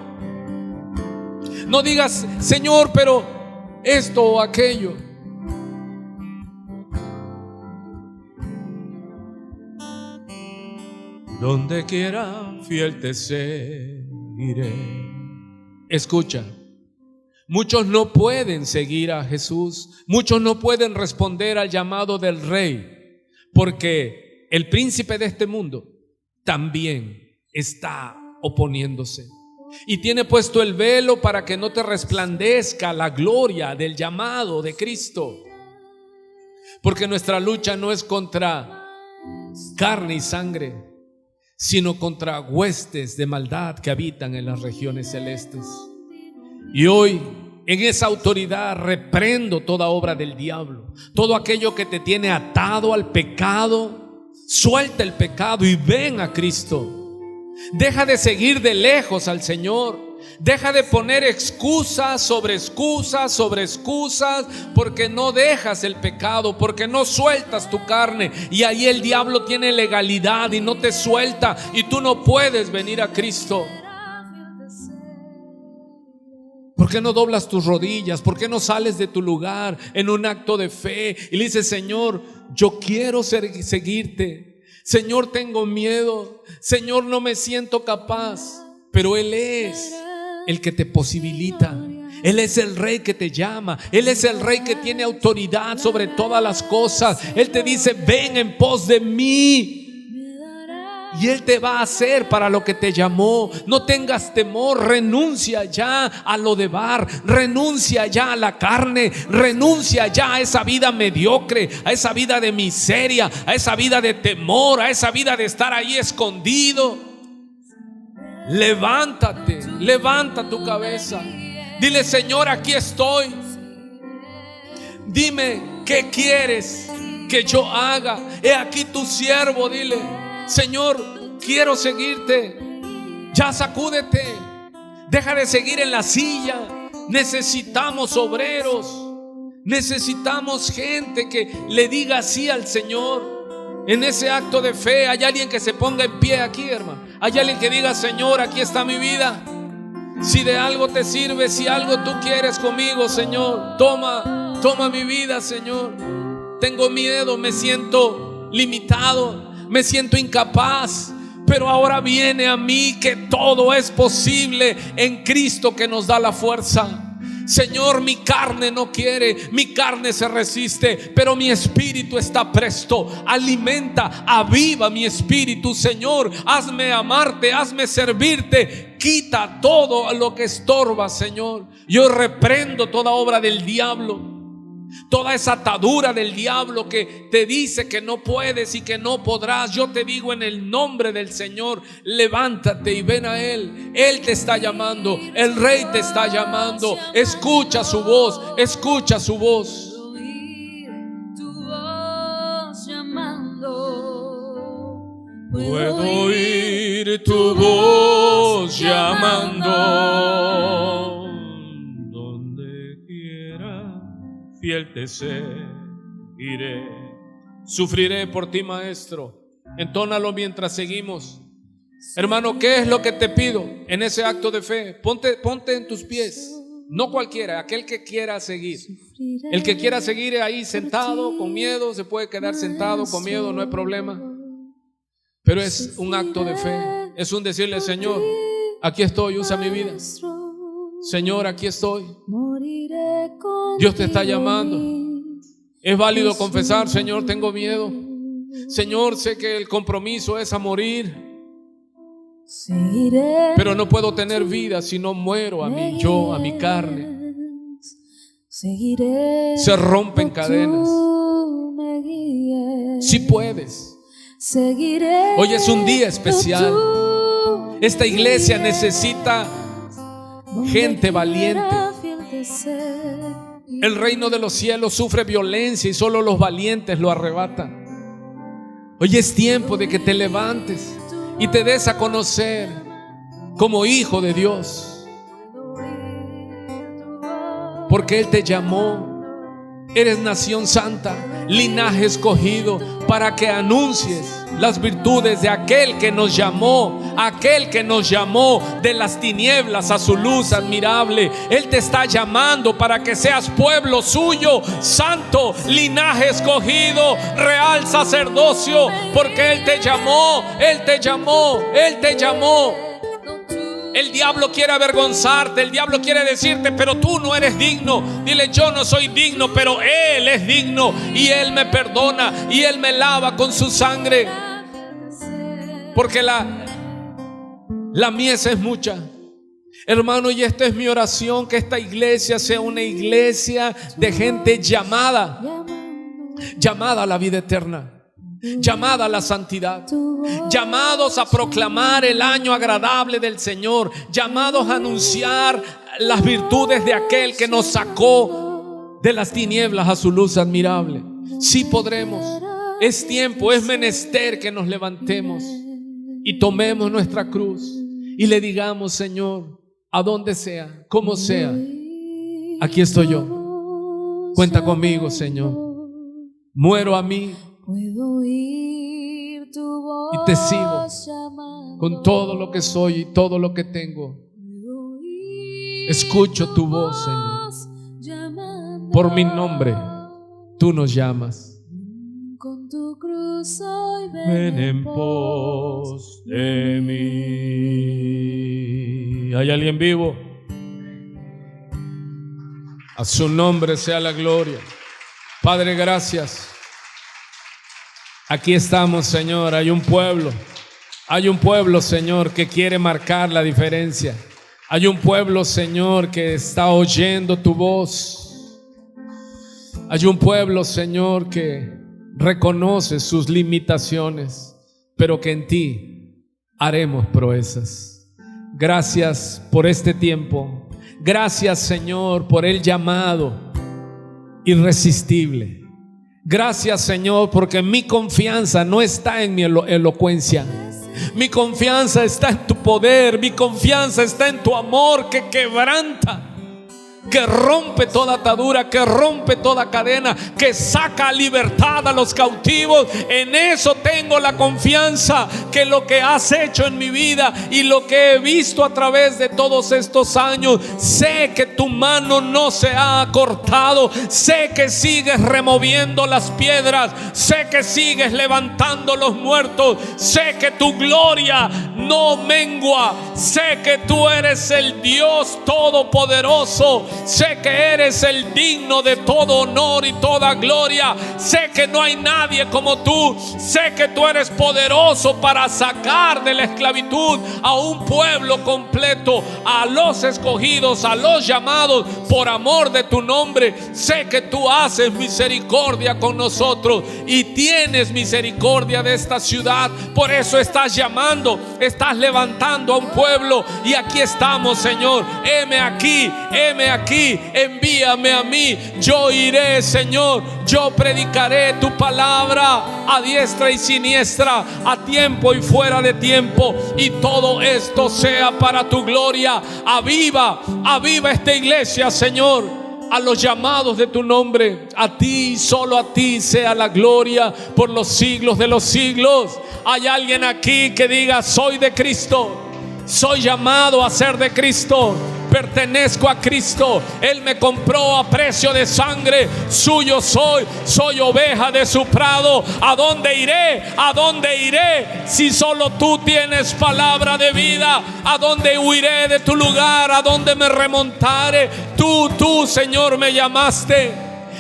No digas: Señor, pero esto o aquello. Donde quiera fiel te seguiré. Escucha, muchos no pueden seguir a Jesús, muchos no pueden responder al llamado del Rey, porque el príncipe de este mundo también está oponiéndose y tiene puesto el velo para que no te resplandezca la gloria del llamado de Cristo. Porque nuestra lucha no es contra carne y sangre, sino contra huestes de maldad que habitan en las regiones celestes. Y hoy en esa autoridad reprendo toda obra del diablo. Todo aquello que te tiene atado al pecado, suelta el pecado y ven a Cristo. Deja de seguir de lejos al Señor. Deja de poner excusas sobre excusas sobre excusas, porque no dejas el pecado, porque no sueltas tu carne. Y ahí el diablo tiene legalidad y no te suelta, y tú no puedes venir a Cristo. ¿Por qué no doblas tus rodillas? ¿Por qué no sales de tu lugar en un acto de fe y le dices: Señor, yo quiero seguirte. Señor, tengo miedo. Señor, no me siento capaz. Pero Él es el que te posibilita. Él es el Rey que te llama. Él es el Rey que tiene autoridad sobre todas las cosas. Él te dice: ven en pos de mí. Y Él te va a hacer para lo que te llamó. No tengas temor. Renuncia ya a lo de bar. Renuncia ya a la carne. Renuncia ya a esa vida mediocre, a esa vida de miseria, a esa vida de temor, a esa vida de estar ahí escondido. Levántate, levanta tu cabeza. Dile: Señor, aquí estoy. Dime, ¿qué quieres que yo haga? He aquí tu siervo. Dile: Señor, quiero seguirte. Ya sacúdete. Deja de seguir en la silla. Necesitamos obreros. Necesitamos gente que le diga sí al Señor. En ese acto de fe, hay alguien que se ponga en pie aquí, hermano. Hay alguien que diga: Señor, aquí está mi vida. Si de algo te sirve, si algo tú quieres conmigo, Señor, toma mi vida, Señor. Tengo miedo, me siento limitado, me siento incapaz, pero ahora viene a mí que todo es posible en Cristo que nos da la fuerza. Señor, mi carne no quiere, mi carne se resiste, pero mi espíritu está presto. Alimenta, aviva mi espíritu, Señor. Hazme amarte, hazme servirte. Quita todo lo que estorba, Señor. Yo reprendo toda obra del diablo, toda esa atadura del diablo que te dice que no puedes y que no podrás. Yo te digo en el nombre del Señor: levántate y ven a Él. Él te está llamando, el Rey te está llamando. Escucha su voz, escucha su voz. Puedo oír tu voz llamando. Fiel te seguiré. Sufriré por ti, maestro. Entónalo mientras seguimos. Hermano, ¿qué es lo que te pido en ese acto de fe? Ponte en tus pies. No cualquiera, aquel que quiera seguir. El que quiera seguir ahí sentado con miedo, se puede quedar sentado con miedo, no hay problema. Pero es un acto de fe. Es un decirle: Señor, aquí estoy, usa mi vida. Señor, aquí estoy. Dios te está llamando. Es válido confesar: Señor, tengo miedo. Señor, sé que el compromiso es a morir, pero no puedo tener vida si no muero a mí, yo, a mi carne. Se rompen cadenas. Si puedes. Hoy es un día especial. Esta iglesia necesita gente valiente. El reino de los cielos sufre violencia y solo los valientes lo arrebatan. Hoy es tiempo de que te levantes y te des a conocer como hijo de Dios, porque Él te llamó. Eres nación santa, linaje escogido, para que anuncies las virtudes de aquel que nos llamó, de las tinieblas a su luz admirable. Él te está llamando para que seas pueblo suyo, santo, linaje escogido, real sacerdocio, porque Él te llamó. El diablo quiere avergonzarte, el diablo quiere decirte: pero tú no eres digno. Dile: yo no soy digno, pero Él es digno, y Él me perdona y Él me lava con su sangre. Porque la mies es mucha, hermano, y esta es mi oración: que esta iglesia sea una iglesia de gente llamada a la vida eterna. llamada a la santidad, llamados a proclamar el año agradable del Señor, llamados a anunciar las virtudes de aquel que nos sacó de las tinieblas a su luz admirable. Sí podremos. Es tiempo, es menester que nos levantemos y tomemos nuestra cruz y le digamos: Señor, a donde sea, como sea, aquí estoy yo. Cuenta conmigo, Señor. Muero a mí y te sigo con todo lo que soy y todo lo que tengo. Escucho tu voz, Señor. Por mi nombre tú nos llamas. Ven en pos de mí. ¿Hay alguien vivo? A su nombre sea la gloria. Padre, gracias. Aquí estamos, Señor. Hay un pueblo, Señor, que quiere marcar la diferencia. Hay un pueblo, Señor, que está oyendo tu voz. Hay un pueblo, Señor, que reconoce sus limitaciones, pero que en ti haremos proezas. Gracias por este tiempo. Gracias, Señor, por el llamado irresistible. Gracias, Señor, porque mi confianza no está en mi elocuencia. Mi confianza está en tu poder. Mi confianza está en tu amor que quebranta, que rompe toda atadura, que rompe toda cadena, que saca a libertad a los cautivos. En eso tengo la confianza, que lo que has hecho en mi vida y lo que he visto a través de todos estos años, sé que tu mano no se ha cortado, sé que sigues removiendo las piedras, sé que sigues levantando los muertos, sé que tu gloria no mengua, sé que tú eres el Dios todopoderoso. Sé que eres el digno de todo honor y toda gloria. Sé que no hay nadie como tú. Sé que tú eres poderoso para sacar de la esclavitud a un pueblo completo, a los escogidos, a los llamados por amor de tu nombre. Sé que tú haces misericordia con nosotros y tienes misericordia de esta ciudad. Por eso estás llamando, estás levantando a un pueblo, y aquí estamos, Señor. Heme aquí, envíame a mí. Yo iré, Señor. Yo predicaré tu palabra a diestra y siniestra, a tiempo y fuera de tiempo, y todo esto sea para tu gloria. Aviva esta iglesia, Señor, a los llamados de tu nombre. A ti, solo a ti sea la gloria por los siglos de los siglos. Hay alguien aquí que diga: soy de Cristo, soy llamado a ser de Cristo, pertenezco a Cristo, Él me compró a precio de sangre, suyo soy oveja de su prado. ¿A dónde iré? ¿A dónde iré? Si solo tú tienes palabra de vida. ¿A dónde huiré de tu lugar? ¿A dónde me remontaré? Tú, Señor, me llamaste,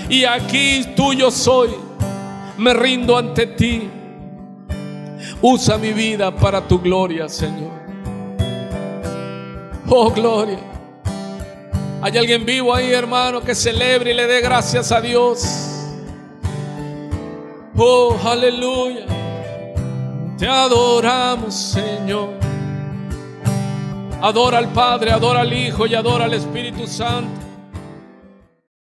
y aquí tuyo soy. Me rindo ante ti. Usa mi vida para tu gloria, Señor. Oh, gloria. ¿Hay alguien vivo ahí, hermano, que celebre y le dé gracias a Dios? Oh, aleluya. Te adoramos, Señor. Adora al Padre, adora al Hijo y adora al Espíritu Santo.